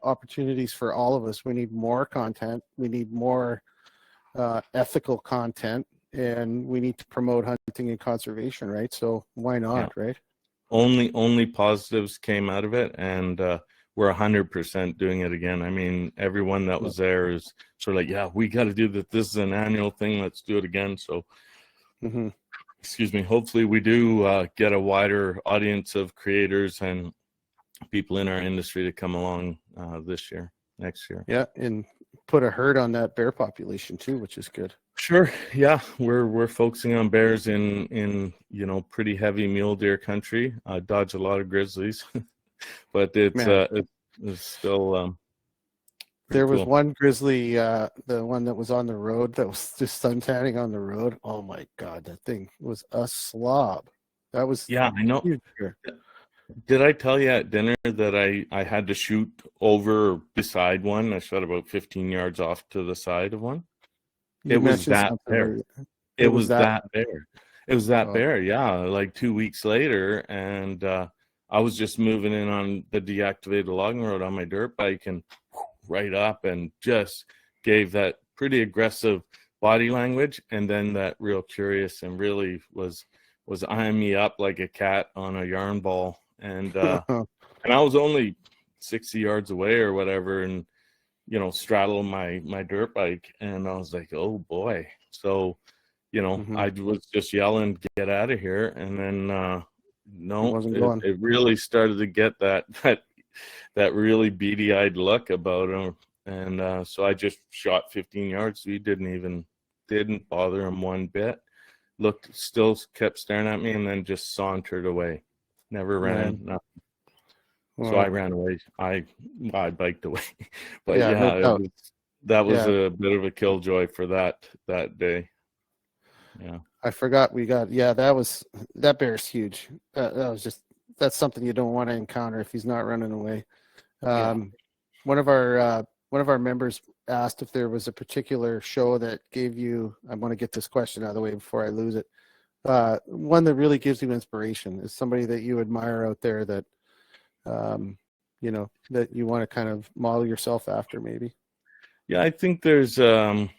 opportunities for all of us. We need more content. We need more ethical content, and we need to promote hunting and conservation, right? So why not, yeah. Right? Only positives came out of it, and we're 100% doing it again. I mean, everyone that was there is sort of like, yeah, we got to do that. This is an annual thing. Let's do it again. So, excuse me. Hopefully we do get a wider audience of creators and people in our industry to come along next year. Yeah, and put a herd on that bear population too, which is good. Sure. Yeah, we're focusing on bears in pretty heavy mule deer country. Dodge a lot of grizzlies. But it's still there was cool. One grizzly, the one that was on the road, that was just suntanning on the road. Oh my God, that thing was a slob. That was, yeah, I know. Did I tell you at dinner that I had to shoot over or beside one? I shot about 15 yards off to the side of one. It was that bear. It was that bear. It was that bear. Yeah, like 2 weeks later, and I was just moving in on the deactivated logging road on my dirt bike, and right up, and just gave that pretty aggressive body language, and then that real curious, and really was eyeing me up like a cat on a yarn ball, and and I was only 60 yards away or whatever, and straddling my dirt bike, and I was like, oh boy. So I was just yelling, get out of here, and then no, it really started to get that really beady-eyed look about him. And so I just shot 15 yards. He didn't bother him one bit. Still kept staring at me, and then just sauntered away. Never ran. Nothing. So I ran away. I biked away. But yeah, that was a bit of a killjoy for that day. Yeah. I forgot that bear's huge. That's something you don't want to encounter if he's not running away. One of our members asked if there was a particular show that gave you, I want to get this question out of the way before I lose it. One that really gives you inspiration is somebody that you admire out there that, that you want to kind of model yourself after, maybe. Yeah, I think there's, anyone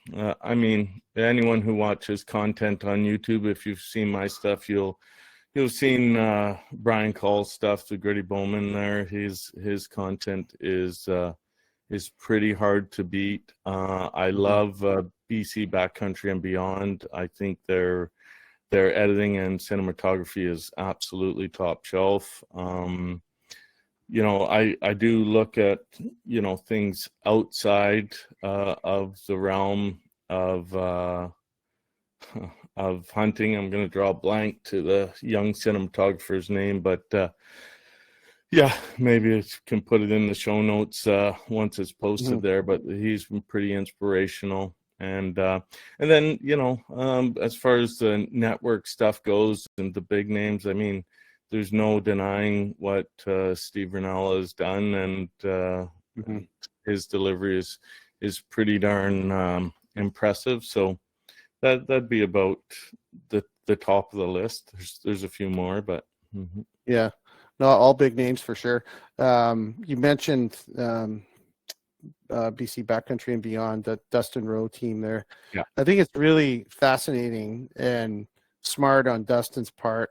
who watches content on YouTube, if you've seen my stuff, you'll have seen Brian Call's stuff, the Gritty Bowman there. His content is pretty hard to beat. I love BC Backcountry and Beyond. I think their editing and cinematography is absolutely top shelf. I do look at, things outside of the realm of hunting. I'm going to draw a blank to the young cinematographer's name, but maybe I can put it in the show notes once it's posted there, but he's been pretty inspirational. And then, as far as the network stuff goes and the big names, there's no denying what Steve Rinella has done, and his delivery is pretty darn impressive. So that'd be about the top of the list. There's a few more, but yeah, no, all big names for sure. You mentioned BC Backcountry and Beyond, the Dustin Rowe team there. Yeah, I think it's really fascinating and smart on Dustin's part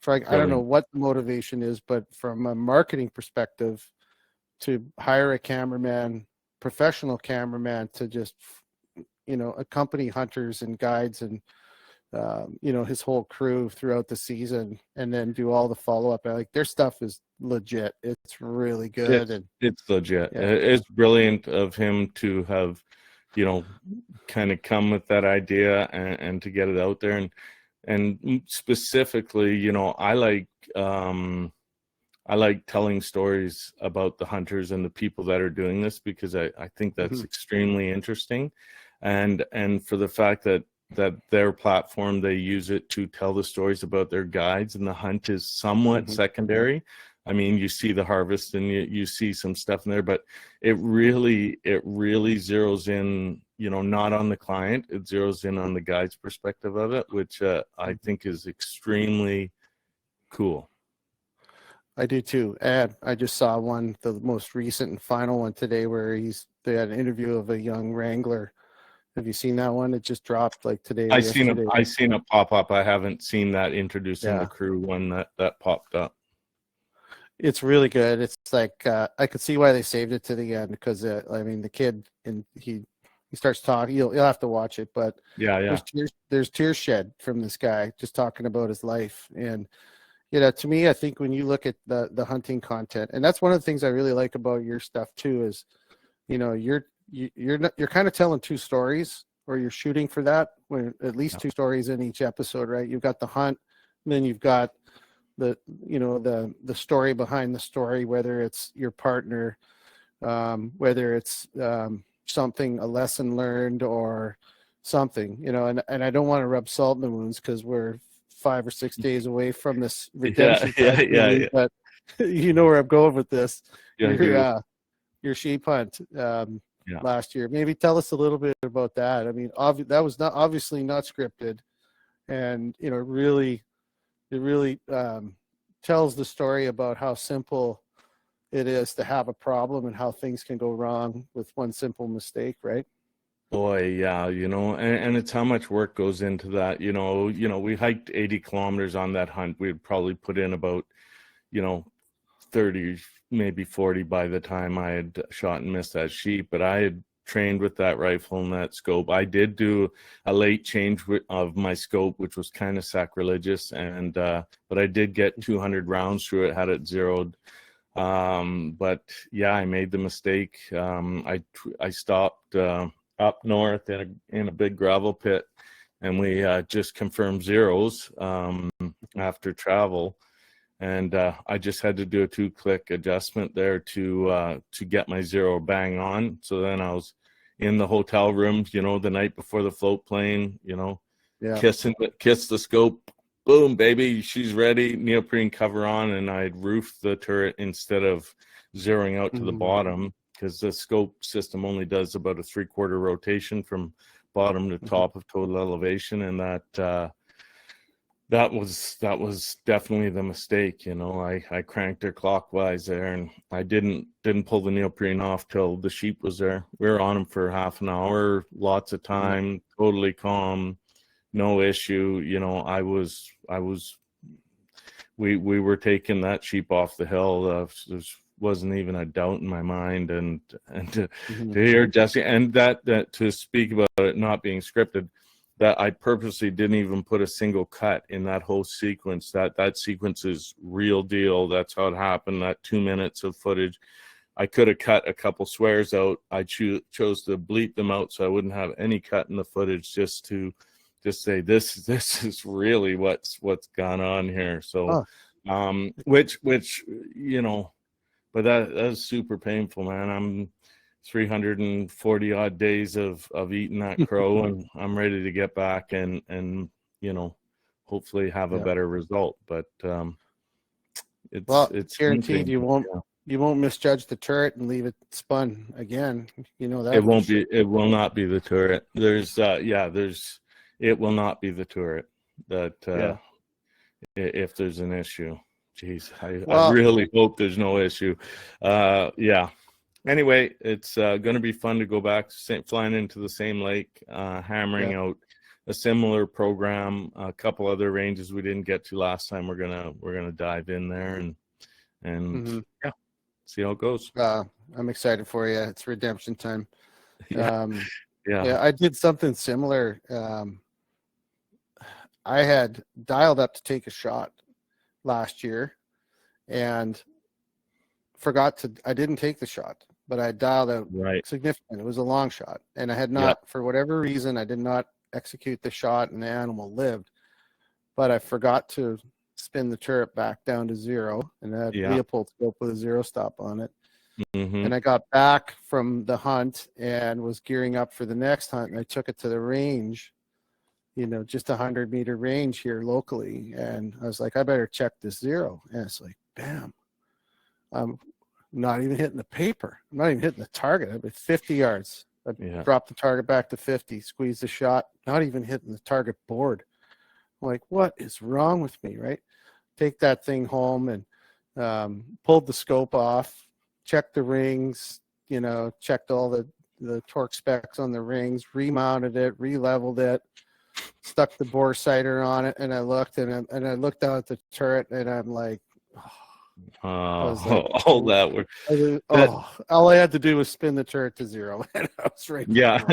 I don't know what the motivation is, but from a marketing perspective, to hire a cameraman, professional cameraman, to just, accompany hunters and guides and, his whole crew throughout the season, and then do all the follow-up. Like, their stuff is legit. It's really good. It's legit. Yeah. It's brilliant of him to have, kind of come with that idea and to get it out there. And specifically, I like telling stories about the hunters and the people that are doing this, because I think that's extremely interesting. And for the fact that their platform, they use it to tell the stories about their guides, and the hunt is somewhat secondary. You see the harvest and you see some stuff in there, but it really zeroes in, not on the client, it zeroes in on the guide's perspective of it, which I think is extremely cool. I do too. And I just saw the most recent and final one today, where they had an interview of a young wrangler. Have you seen that one? It just dropped like today. I seen it pop up. I haven't seen that introducing the crew one that popped up. It's really good. It's like I could see why they saved it to the end, because the kid, and he starts talking. You'll have to watch it, but there's tears shed from this guy just talking about his life. And to me, I think when you look at the hunting content, and that's one of the things I really like about your stuff too, is you're kind of telling two stories, or you're shooting for that, when at least two stories in each episode, right? You've got the hunt, and then you've got the story behind the story, whether it's your partner, whether it's something, a lesson learned, or something, and I don't want to rub salt in the wounds, because we're 5 or 6 days away from this redemption. But you know where I'm going with this. Your sheep hunt last year. Maybe tell us a little bit about that. That was obviously not scripted, and it really tells the story about how simple it is to have a problem, and how things can go wrong with one simple mistake, right? Boy, yeah, and it's how much work goes into that. We hiked 80 kilometers on that hunt. We'd probably put in about, 30, maybe 40 by the time I had shot and missed that sheep. But I had trained with that rifle and that scope. I did do a late change of my scope, which was kind of sacrilegious, but I did get 200 rounds through it, had it zeroed. But yeah, I made the mistake. I stopped up north in a big gravel pit, and we just confirmed zeros after travel. And I just had to do a 2-click adjustment there to get my zero bang on. So then I was in the hotel room, the night before the float plane, kiss the scope, boom, baby, she's ready, neoprene cover on, and I'd roofed the turret instead of zeroing out to the bottom, because the scope system only does about a 3/4 rotation from bottom to top of total elevation, and that was definitely the mistake. I cranked her clockwise there, and I didn't pull the neoprene off till the sheep was there. We were on him for half an hour, lots of time, totally calm, no issue. We were taking that sheep off the hill. There wasn't even a doubt in my mind, and to hear Jesse, and that to speak about it not being scripted, that I purposely didn't even put a single cut in that whole sequence. That sequence is real deal. That's how it happened. That 2 minutes of footage, I could have cut a couple swears out. I chose to bleep them out so I wouldn't have any cut in the footage, just to say this is really what's gone on here. So, which but that's super painful, man. I'm 340 odd days of eating that crow, and I'm ready to get back and hopefully have a better result. But it's guaranteed you won't misjudge the turret and leave it spun again. That it will not be the turret. It will not be the turret that if there's an issue. Jeez, I really hope there's no issue. Anyway, it's going to be fun to go back, flying into the same lake, hammering out a similar program. A couple other ranges we didn't get to last time. We're gonna dive in there and see how it goes. I'm excited for you. It's redemption time. Yeah. I did something similar. I had dialed up to take a shot last year and I didn't take the shot, but I dialed out significant. It was a long shot, and I had not, for whatever reason, I did not execute the shot, and the animal lived, but I forgot to spin the turret back down to zero, and I had Leopold scope with a zero stop on it. And I got back from the hunt and was gearing up for the next hunt, and I took it to the range, just 100-meter range here locally, and I was like, I better check this zero. And it's like, bam, I'm not even hitting the paper. I'm not even hitting the target. I'm at 50 yards. I dropped the target back to 50, squeezed the shot, not even hitting the target board. I'm like, what is wrong with me, right? Take that thing home and pulled the scope off, checked the rings, checked all the torque specs on the rings, remounted it, re-leveled it, stuck the bore sighter on it, and I looked and I looked down at the turret, and I'm like, all that work. All I had to do was spin the turret to zero, and I was right. Yeah,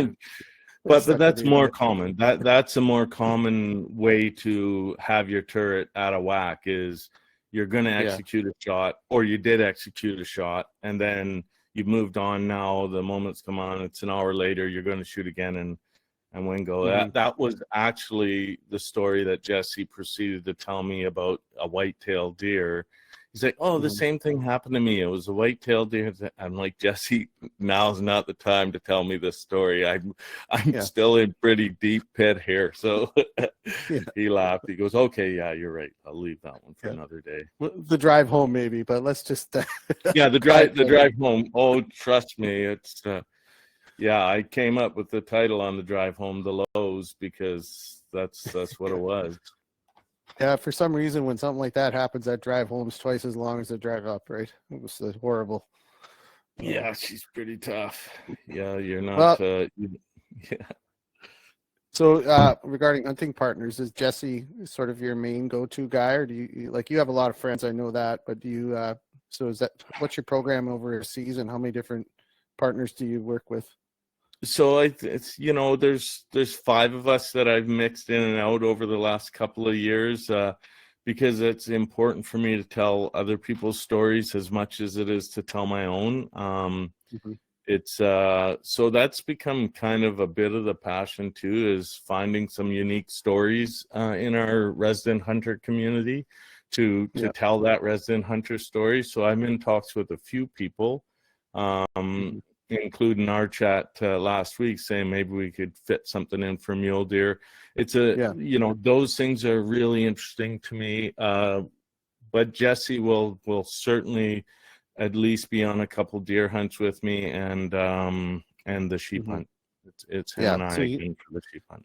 but that's more common. That's a more common way to have your turret out of whack. Is you're going to execute a shot, or you did execute a shot, and then you've moved on. Now the moment's come on. It's an hour later. You're going to shoot again and wingo. That was actually the story that Jesse proceeded to tell me about a white-tailed deer. He's like, the same thing happened to me. It was a white-tailed deer. I'm like, Jesse, now's not the time to tell me this story. I'm still in pretty deep pit here. So he laughed. He goes, okay, yeah, you're right. I'll leave that one for another day. The drive home, maybe, but let's just. The drive home. Oh, trust me, it's. I came up with the title on the drive home, The Lows, because that's what it was. Yeah, for some reason, when something like that happens, that drive home's twice as long as the drive up, right? It was horrible. Yeah, she's pretty tough. Yeah, you're not. So regarding hunting partners, is Jesse sort of your main go-to guy, or do you have a lot of friends? I know that, but do you? So what's your program over a season? How many different partners do you work with? So it's there's 5 of us that I've mixed in and out over the last couple of years. because it's important for me to tell other people's stories as much as it is to tell my own. Mhm. It's so that's become kind of a bit of the passion too, is finding some unique stories in our resident hunter community to tell that resident hunter story. So I'm in talks with a few people, including our chat last week, saying maybe we could fit something in for mule deer. It's you know, those things are really interesting to me. But Jesse will certainly at least be on a couple deer hunts with me, and the sheep hunt. It's him and I again for the sheep hunt.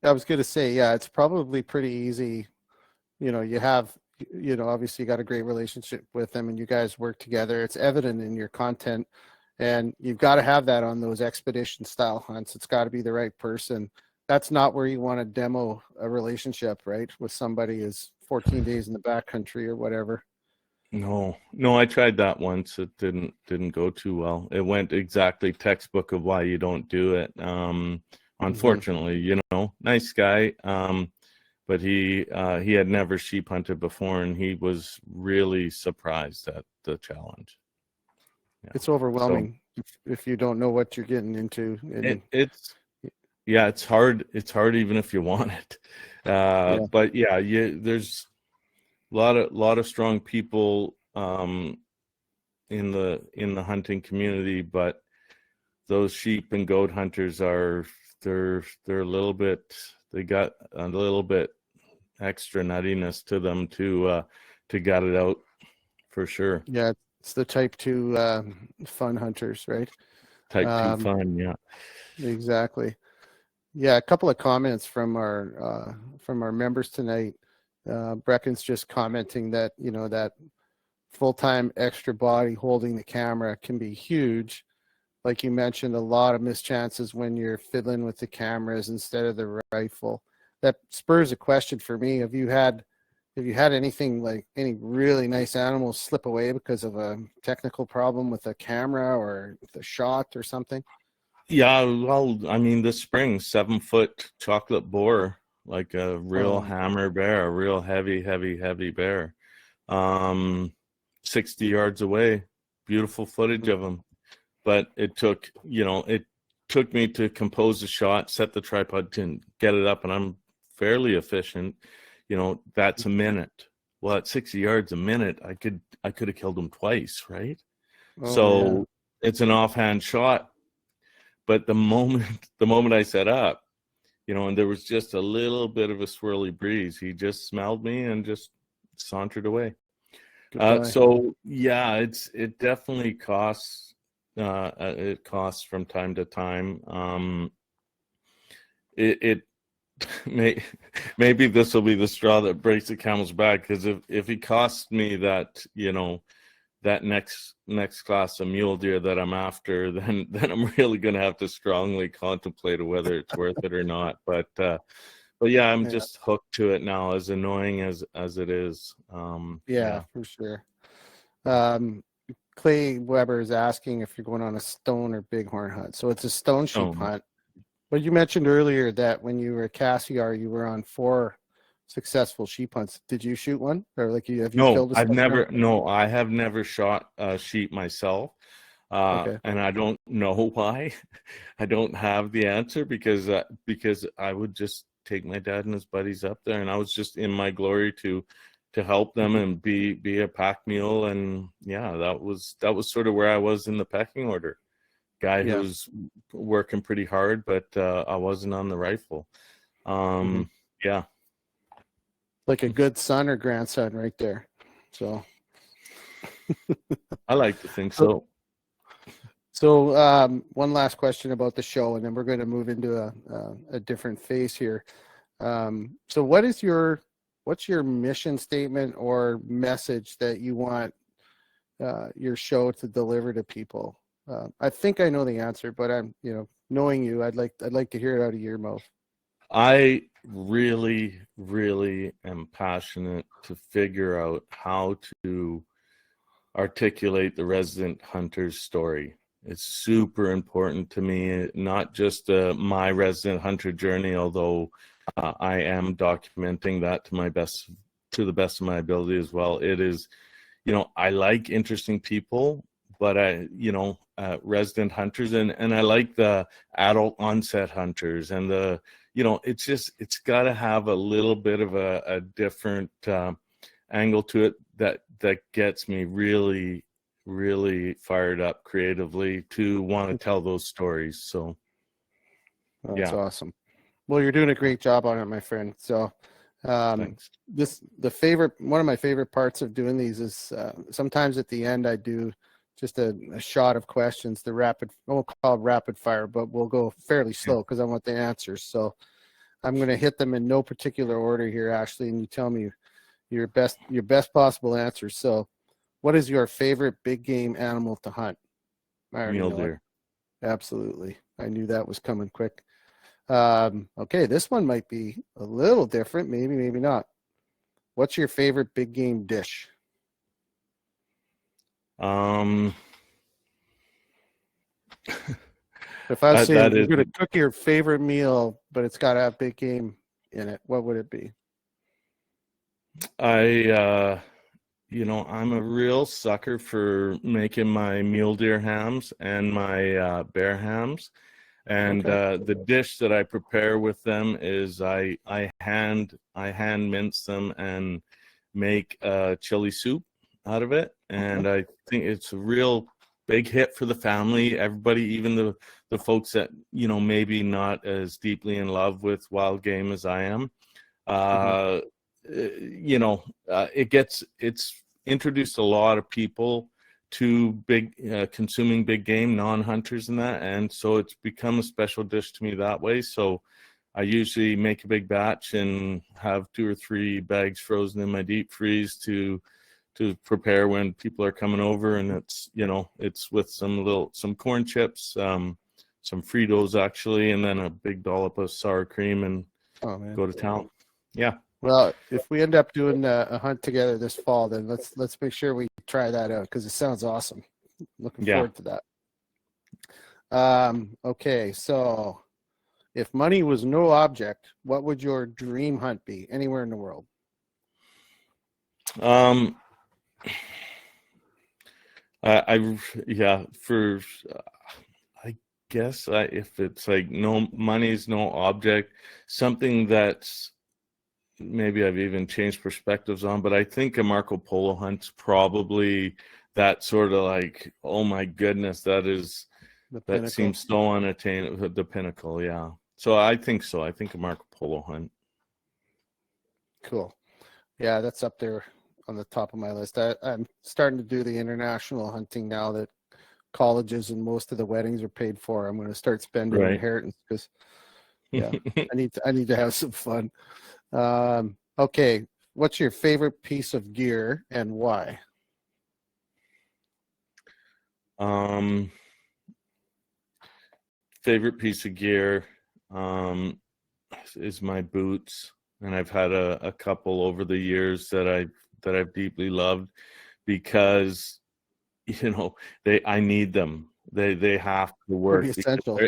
I was going to say, it's probably pretty easy. You know, you have, you know, obviously you got a great relationship with them and you guys work together. It's evident in your content, and you've got to have that on those expedition style hunts. It's got to be the right person. That's not where you want to demo a relationship, right? With somebody is 14 days in the backcountry or whatever. No, I tried that once. It didn't go too well. It went exactly textbook of why you don't do it. Unfortunately, you know, nice guy. But he had never sheep hunted before, and he was really surprised at the challenge. Yeah. It's overwhelming if you don't know what you're getting into. It's hard. It's hard even if you want it. But there's a lot of strong people in the hunting community, but those sheep and goat hunters they're a little bit, they got a little bit extra nuttiness to them to gut it out for sure. Yeah, it's the type 2 fun hunters, right? Type 2 fun, yeah. Exactly. Yeah, a couple of comments from our members tonight. Brecken's just commenting that, you know, that full-time extra body holding the camera can be huge. Like you mentioned, a lot of mischances when you're fiddling with the cameras instead of the rifle. That spurs a question for me. Have you had anything, like any really nice animals slip away because of a technical problem with the camera or the shot or something? Yeah, well, I mean, this spring, 7-foot chocolate boar, like a real hammer bear, a real heavy bear. 60 yards away, beautiful footage of him. But it took me to compose the shot, set the tripod, and get it up, and I'm fairly efficient. You know, that's a minute. Well, at 60 yards a minute, I could have killed him twice, right? It's an offhand shot. But the moment I set up, you know, and there was just a little bit of a swirly breeze, he just smelled me and just sauntered away. So yeah, it definitely costs. It costs from time to time. Maybe this will be the straw that breaks the camel's back, because if he costs me that, you know, that next class of mule deer that I'm after, then I'm really going to have to strongly contemplate whether it's worth it or not. But yeah, I'm just hooked to it now, as annoying as it is. For sure. Clay Weber is asking if you're going on a stone or bighorn hunt. So it's a stone sheep hunt. But you mentioned earlier that when you were at Cassiar, you were on 4 successful sheep hunts. Did you shoot one, or like have you killed a I have never shot a sheep myself. And I don't know why. I don't have the answer, because I would just take my dad and his buddies up there, and I was just in my glory to help them and be a pack mule. And yeah, that was sort of where I was in the pecking order. Guy who was working pretty hard, but I wasn't on the rifle. Yeah. Like a good son or grandson right there. So I like to think so. So one last question about the show, and then we're going to move into a different phase here. So what's your mission statement or message that you want your show to deliver to people? I think I know the answer, but I'm, you know, knowing you, I'd like to hear it out of your mouth. I really, really am passionate to figure out how to articulate the resident hunter's story. It's super important to me, not just my resident hunter journey, although I am documenting that to my best to the best of my ability as well. It is, I like interesting people, but resident hunters, and I like the adult onset hunters, and it's got to have a little bit of a different angle to it that gets me really, really fired up creatively to want to tell those stories. So that's awesome. Well, you're doing a great job on it, my friend. So thanks. One of my favorite parts of doing these is sometimes at the end I do just a shot of questions, I won't call it rapid fire, but we'll go fairly slow because I want the answers. So I'm going to hit them in no particular order here, Ashley, and you tell me your best possible answers. So what is your favorite big game animal to hunt? Mule deer. Absolutely. I knew that was coming quick. Okay, this one might be a little different, maybe not. What's your favorite big game dish? If I was saying you're going to cook your favorite meal, but it's got to have big game in it, what would it be? I'm a real sucker for making my mule deer hams and my bear hams. And the dish that I prepare with them is I hand mince them and make a chili soup out of it. And I think it's a real big hit for the family. Everybody, even the folks that, maybe not as deeply in love with wild game as I am, it's introduced a lot of people to consuming big game, non-hunters and that, and so it's become a special dish to me that way. So I usually make a big batch and have 2 or 3 bags frozen in my deep freeze to prepare when people are coming over, and it's with some corn chips, some Fritos actually, and then a big dollop of sour cream, and go to town. Yeah. Well, if we end up doing a hunt together this fall, then let's make sure we try that out because it sounds awesome. Looking forward to that. Okay, so if money was no object, what would your dream hunt be anywhere in the world? I guess if it's like no money's no object, something that's maybe I've even changed perspectives on, but I think a Marco Polo hunt's probably that sort of like, oh my goodness, that seems so unattainable, the pinnacle. Yeah. So I think so. I think a Marco Polo hunt. Cool. Yeah, that's up there on the top of my list. I'm starting to do the international hunting now that colleges and most of the weddings are paid for. I'm going to start spending inheritance because I need to have some fun. Okay, what's your favorite piece of gear and why? Favorite piece of gear is my boots, and I've had a couple over the years that I've deeply loved because I need them. They have to work. Pretty essential.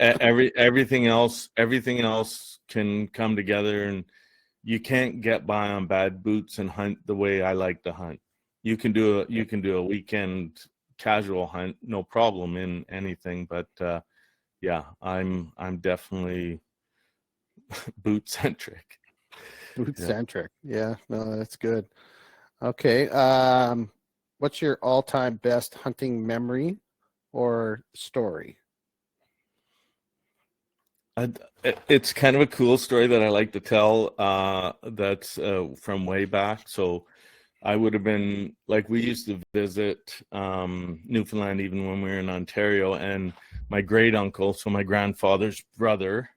Everything else can come together, and you can't get by on bad boots and hunt the way I like to hunt. You can do a weekend casual hunt, no problem in anything, but I'm definitely boot centric. Yeah, no, that's good. Okay, what's your all-time best hunting memory or story? It's kind of a cool story that I like to tell. That's from way back. So I would have been like, we used to visit Newfoundland even when we were in Ontario, and my great uncle, so my grandfather's brother,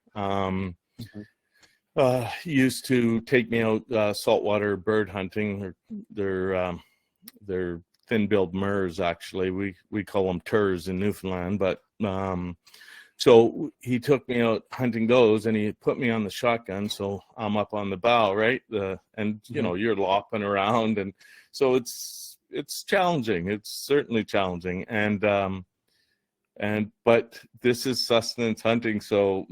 used to take me out saltwater bird hunting. They're thin-billed murres, actually. We call them turs in Newfoundland, but so he took me out hunting those, and he put me on the shotgun, so I'm up on the bow, right? You're lopping around, and so it's challenging. It's certainly challenging, but this is sustenance hunting, so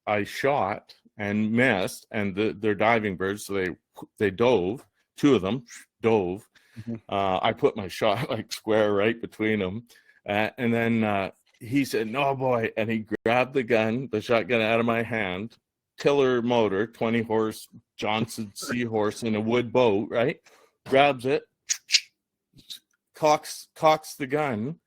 I shot and missed, and they're diving birds, so they dove, two of them dove. Mhm. I put my shot like square right between them. And then he said, "No, boy." And he grabbed the shotgun out of my hand, tiller motor, 20 horse Johnson Seahorse in a wood boat, right? Grabs it, cocks the gun,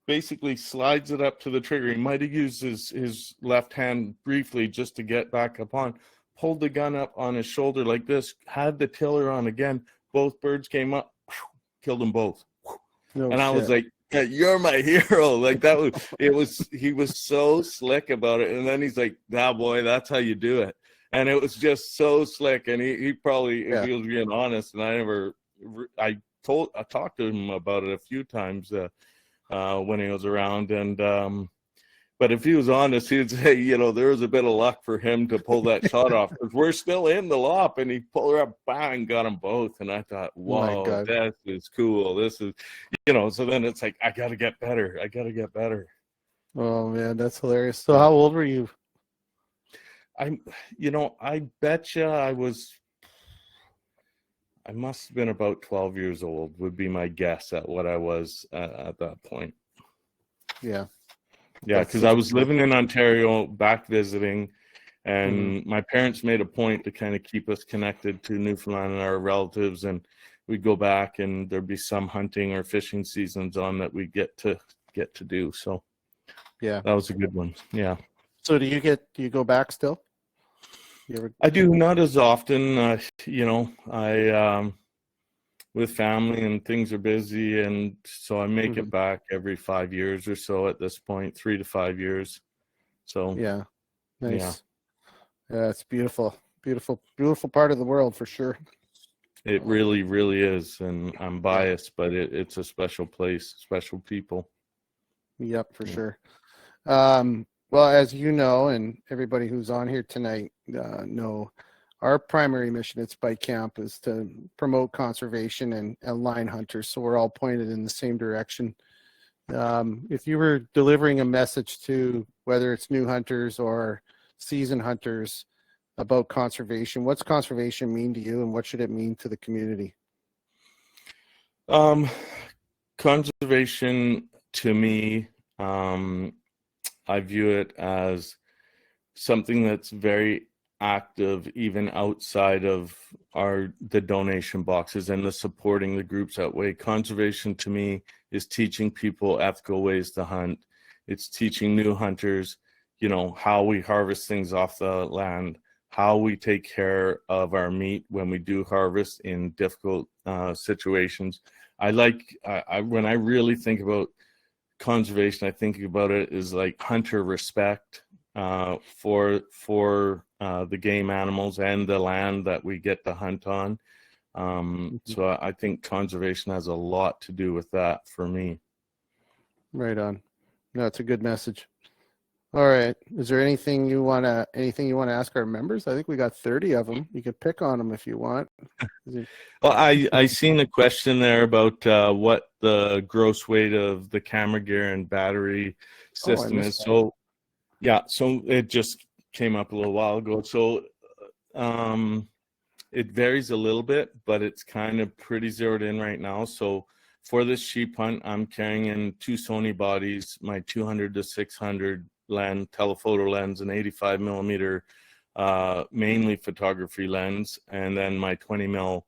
basically slides it up to the trigger. He might have used his left hand briefly just to get back up on, pulled the gun up on his shoulder like this, had the tiller on again. Both birds came up, killed them both. No and I was shit. like, "Yeah, you're my hero." Like he was so slick about it. And then he's like, "Nah, boy, that's how you do it." And it was just so slick. And he probably, if he was being honest, and I talked to him about it a few times when he was around. And but if he was honest, he would say, there was a bit of luck for him to pull that shot off, because we're still in the lop, and he pulled her up, bang, got them both. And I thought, whoa, this is cool. This is, so then it's like, I got to get better. Oh man, that's hilarious. So how old were you? I bet you I must have been about 12 years old, would be my guess at what I was at that point. Yeah. Yeah, because I was living in Ontario, back visiting, and my parents made a point to kind of keep us connected to Newfoundland and our relatives, and we'd go back, and there'd be some hunting or fishing seasons on that we get to do. So yeah, that was a good one. Yeah. So do you go back still? I do, not as often. I with family and things are busy, and so I make it back every 5 years or so at this point, 3 to 5 years. So yeah, nice. Yeah, it's beautiful part of the world for sure. It really, really is, and I'm biased, but it's a special place, special people. Yep, for sure. Well, as you know, and everybody who's on here tonight know, our primary mission at Spike Camp is to promote conservation and line hunters, so we're all pointed in the same direction. If you were delivering a message to whether it's new hunters or seasoned hunters about conservation, what's conservation mean to you, and what should it mean to the community? Conservation to me, I view it as something that's very active, even outside of the donation boxes and the supporting the groups that way. Conservation to me is teaching people ethical ways to hunt. It's teaching new hunters, how we harvest things off the land, how we take care of our meat when we do harvest in difficult situations. When I really think about conservation, I think about it as like hunter respect for the game animals and the land that we get to hunt on. So I think conservation has a lot to do with that for me. Right on. No, it's a good message. All right. Is there anything you want to ask our members? I think we got 30 of them. You could pick on them if you want. Well, I seen a question there about what the gross weight of the camera gear and battery system is. So, so it just came up a little while ago. So it varies a little bit, but it's kind of pretty zeroed in right now. So for this sheep hunt, I'm carrying in 2 Sony bodies, my 200 to 600 lens, telephoto lens, an 85 millimeter, mainly photography lens, and then my 20 mil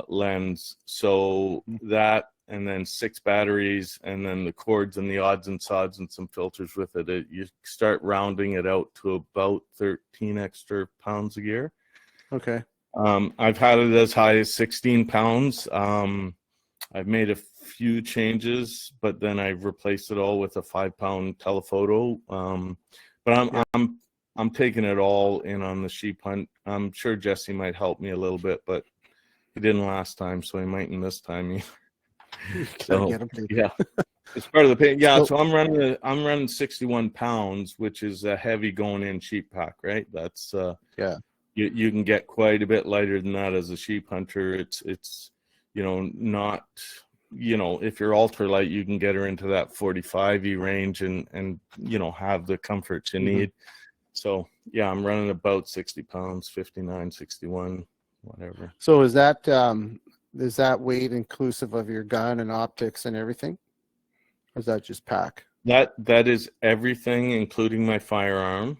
lens. So that, and then 6 batteries, and then the cords and the odds and sods and some filters with it. You start rounding it out to about 13 extra pounds of gear. Okay. I've had it as high as 16 pounds. I've made a few changes, but then I've replaced it all with a 5-pound telephoto. But I'm taking it all in on the sheep hunt. I'm sure Jesse might help me a little bit, but he didn't last time, so he mightn't this time either. So yeah, it's part of the pain. Yeah, so I'm running 61 pounds, which is a heavy going in sheep pack, right? That's you can get quite a bit lighter than that as a sheep hunter. It's not, if you're ultralight, you can get her into that 45 range and have the comforts you need. So yeah, I'm running about 60 pounds, 59, 61. whatever. So is that weight inclusive of your gun and optics and everything? Or is that just pack? That is everything, including my firearm,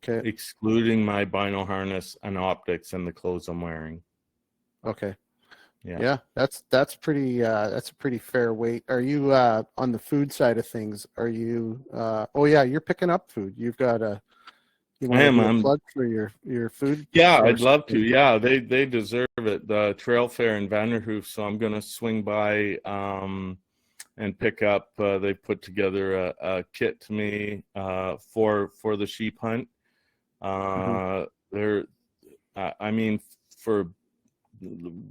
Okay. excluding my bino harness and optics and the clothes I'm wearing. Okay. Yeah. Yeah, that's a pretty fair weight. Are you on the food side of things? Are you oh yeah, you're picking up food. You've got you want to do a plug for your food? Yeah, I'd love to. Yeah, they deserve it. The trail fair in Vanderhoof, so I'm going to swing by and pick up. They put together a kit to me for the sheep hunt. They're, I mean, for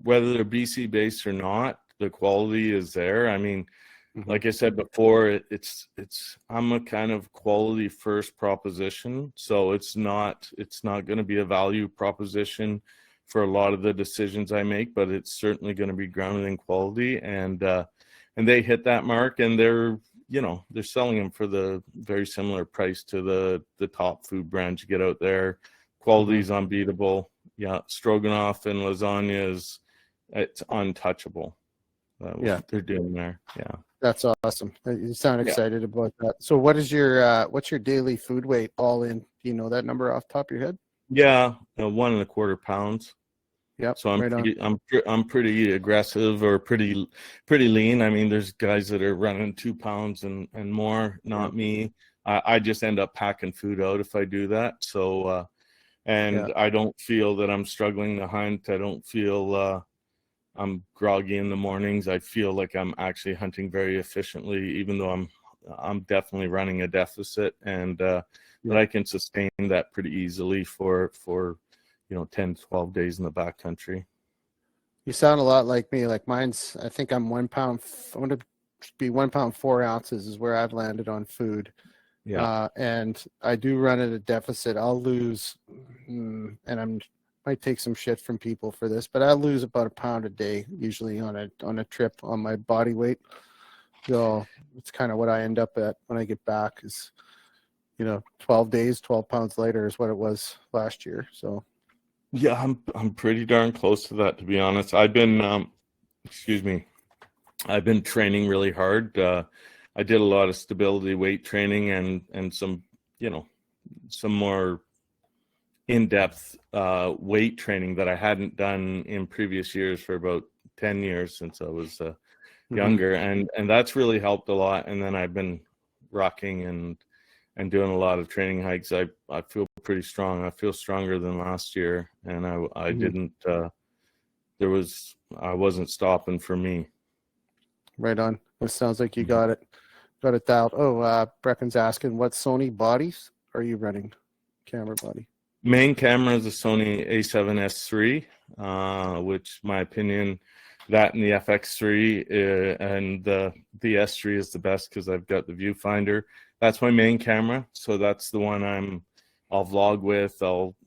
whether they're BC based or not, the quality is there. I mean, like I said before, I'm a kind of quality first proposition, so it's not going to be a value proposition for a lot of the decisions I make, but it's certainly going to be grounded in quality, and they hit that mark, and they're selling them for the very similar price to the top food brands you get out there. Quality is unbeatable. Yeah, stroganoff and lasagna it's untouchable. What they're doing there. Yeah. That's awesome. You sound excited about that. So what's your daily food weight all in? Do you know that number off the top of your head? Yeah, 1.25 pounds. Yeah. So I'm pretty aggressive or pretty lean. I mean, there's guys that are running 2 pounds and more. Not me. I just end up packing food out if I do that. So I don't feel that I'm struggling to hunt. I don't feel I'm groggy in the mornings. I feel like I'm actually hunting very efficiently, even though I'm definitely running a deficit, and that I can sustain that pretty easily for 10, 12 days in the backcountry. You sound a lot like me. Like mine's, I think I'm 1 pound. I'm going to be 1 pound 4 ounces is where I've landed on food. Yeah. And I do run at a deficit. I'll lose, and might take some shit from people for this, but I lose about a pound a day usually on a trip on my body weight. So it's kind of what I end up at when I get back is, 12 days, 12 pounds lighter is what it was last year. So yeah, I'm pretty darn close to that, to be honest. I've been I've been training really hard. I did a lot of stability weight training and some some more in-depth weight training that I hadn't done in previous years for about 10 years since I was younger, and that's really helped a lot. And then I've been rocking and doing a lot of training hikes. I feel pretty strong. I feel stronger than last year, and I didn't I wasn't stopping for me. Right on. It sounds like you got it dialed. Oh, Brecken's asking, what Sony bodies are you running? Camera body. Main camera is a Sony A7S3, which, my opinion, that and the FX3 and the S3 is the best because I've got the viewfinder. That's my main camera, so that's the one I'll vlog with. I'll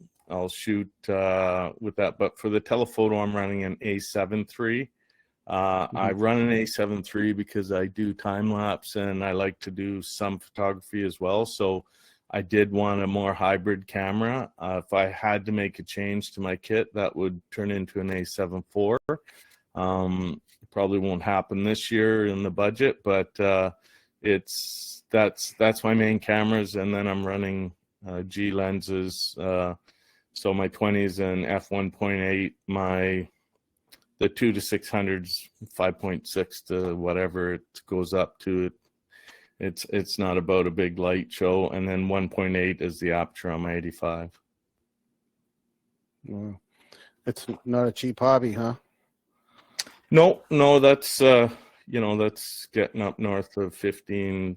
shoot with that. But for the telephoto, I'm running an A7 III. I run an A7 III because I do time lapse and I like to do some photography as well. So I did want a more hybrid camera. If I had to make a change to my kit, that would turn into an A7 IV. Probably won't happen this year in the budget, but that's my main cameras, and then I'm running G lenses. So my 20s and f1.8, the 2 to 600s, 5.6 to whatever it goes up to. It's not about a big light show, and then 1.8 is the aperture on my 85. Wow. It's not a cheap hobby, huh? No, that's that's getting up north of 15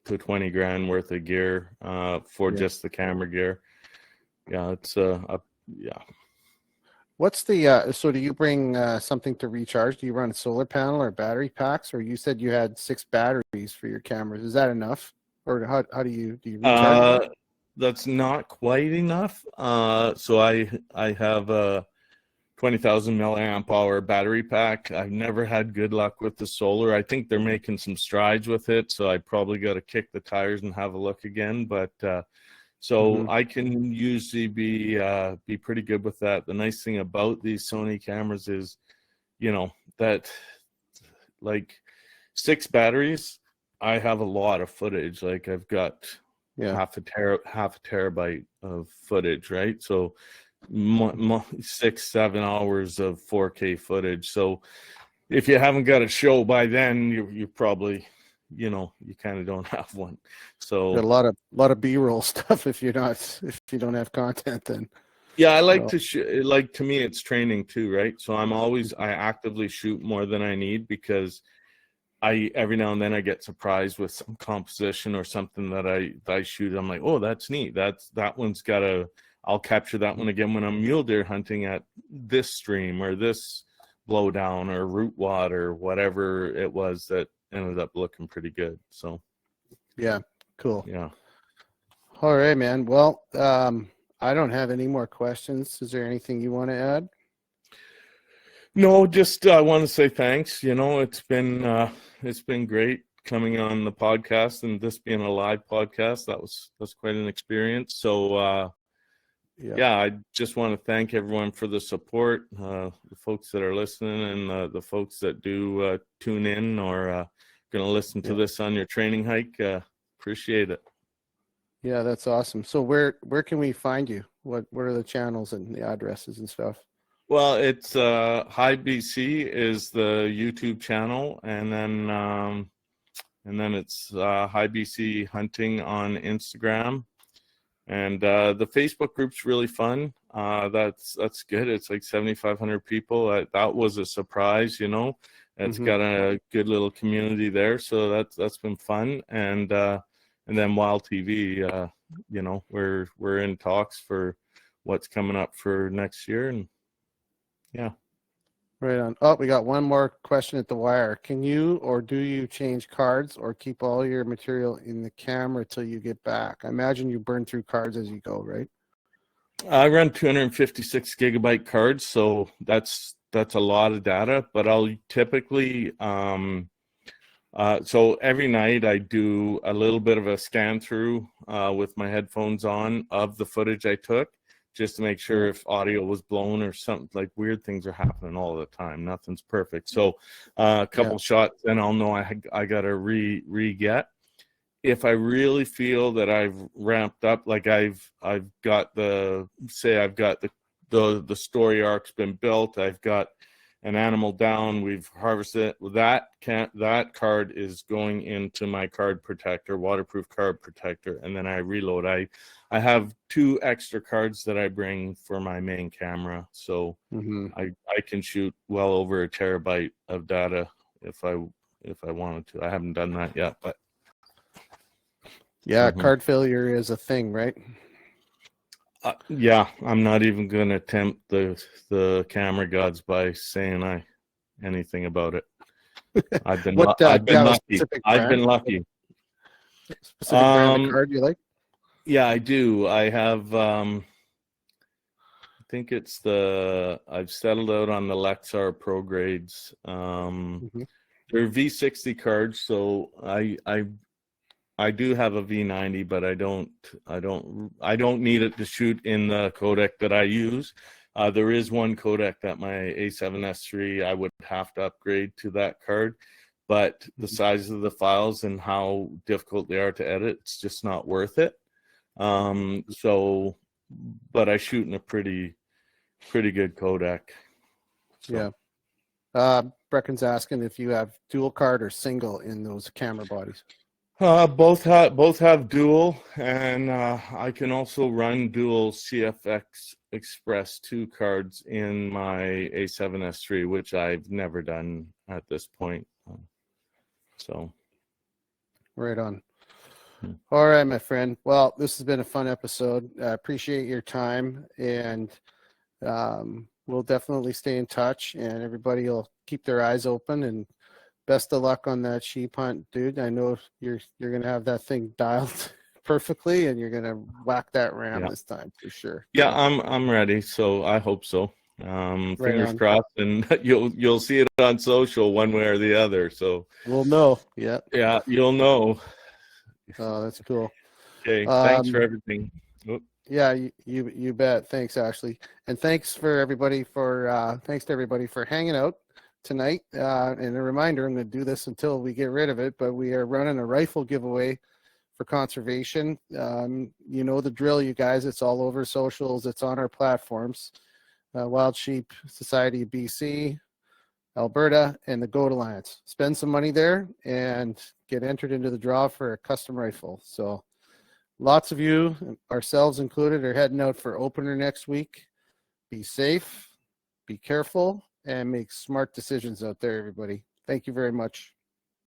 to 20 grand worth of gear for just the camera gear. Yeah, it's yeah. What's the so do you bring something to recharge? Do you run a solar panel or battery packs? Or you said you had 6 batteries for your cameras. Is that enough? Or how do you recharge? That's not quite enough. So I have a 20,000 milliamp hour battery pack. I've never had good luck with the solar. I think they're making some strides with it, so I probably got to kick the tires and have a look again. But So I can usually be pretty good with that. The nice thing about these Sony cameras is, that like 6 batteries, I have a lot of footage. Like I've got half a terabyte of footage, right? So 6-7 hours of 4K footage. So if you haven't got a show by then, you probably, you kind of don't have one. So got a lot of B-roll stuff if you don't have content then. Yeah, I like to like, to me it's training too, right? So I actively shoot more than I need, because every now and then I get surprised with some composition or something that I shoot. I'm like, oh, that's neat. That one's I'll capture that one again when I'm mule deer hunting at this stream or this blowdown or root wad or whatever it was that ended up looking pretty good. So yeah, cool. Yeah. All right, man. Well, I don't have any more questions. Is there anything you want to add? No, just I want to say thanks. It's been great coming on the podcast, and this being a live podcast, that's quite an experience. So I just want to thank everyone for the support, the folks that are listening, and the folks that do tune in or going to listen to this on your training hike. Appreciate it. Yeah, that's awesome. So where can we find you? What are the channels and the addresses and stuff? Well, it's High BC is the YouTube channel, and then it's High BC Hunting on Instagram, and the Facebook group's really fun. That's good. It's like 7,500 people. That was a surprise, It's got a good little community there, so that's been fun. And then Wild TV, we're in talks for what's coming up for next year, and yeah. Right on. Oh, we got one more question at the wire. Can you or do you change cards or keep all your material in the camera till you get back? I imagine you burn through cards as you go, right? I run 256 gigabyte cards, so that's a lot of data, but I'll typically so every night I do a little bit of a scan through with my headphones on of the footage I took, just to make sure if audio was blown or something. Like, weird things are happening all the time. Nothing's perfect. So a couple shots, then I'll know I got to re-get. If I really feel that I've ramped up, like I've got the story arc's been built, I've got an animal down, we've harvested it, that card is going into my card protector, waterproof card protector, and then I reload. I have 2 extra cards that I bring for my main camera, so I can shoot well over a terabyte of data if I wanted to. I haven't done that yet, but card failure is a thing, right? I'm not even going to tempt the camera gods by saying anything about it. I've been lucky. I've been lucky. Specific brand of card you like? Yeah, I do. I have. I think it's I've settled out on the Lexar Pro grades. They're V60 cards, so I do have a V90, but I don't need it to shoot in the codec that I use. There is one codec that my A7S III I would have to upgrade to that card, but the size of the files and how difficult they are to edit, it's just not worth it. But I shoot in a pretty good codec. So. Yeah. Brecken's asking if you have dual card or single in those camera bodies. Both have dual, and I can also run dual CFX Express 2 cards in my A7S III, which I've never done at this point. So, right on. All right, my friend. Well, this has been a fun episode. I appreciate your time, and we'll definitely stay in touch, and everybody will keep their eyes open, and best of luck on that sheep hunt, dude. I know you're going to have that thing dialed perfectly, and you're going to whack that ram this time for sure. Yeah, I'm ready, so I hope so. Fingers crossed, and you'll see it on social one way or the other. So we'll know. Yeah, you'll know. Oh, that's cool. Okay, thanks for everything. Yeah, you bet. Thanks, Ashley, and thanks to everybody for hanging out tonight. And a reminder, I'm going to do this until we get rid of it, but we are running a rifle giveaway for conservation. You know the drill, you guys. It's all over socials. It's on our platforms. Wild Sheep Society of BC, Alberta, and the Goat Alliance. Spend some money there and get entered into the draw for a custom rifle. So lots of you, ourselves included, are heading out for opener next week. Be safe, be careful, and make smart decisions out there, everybody. Thank you very much.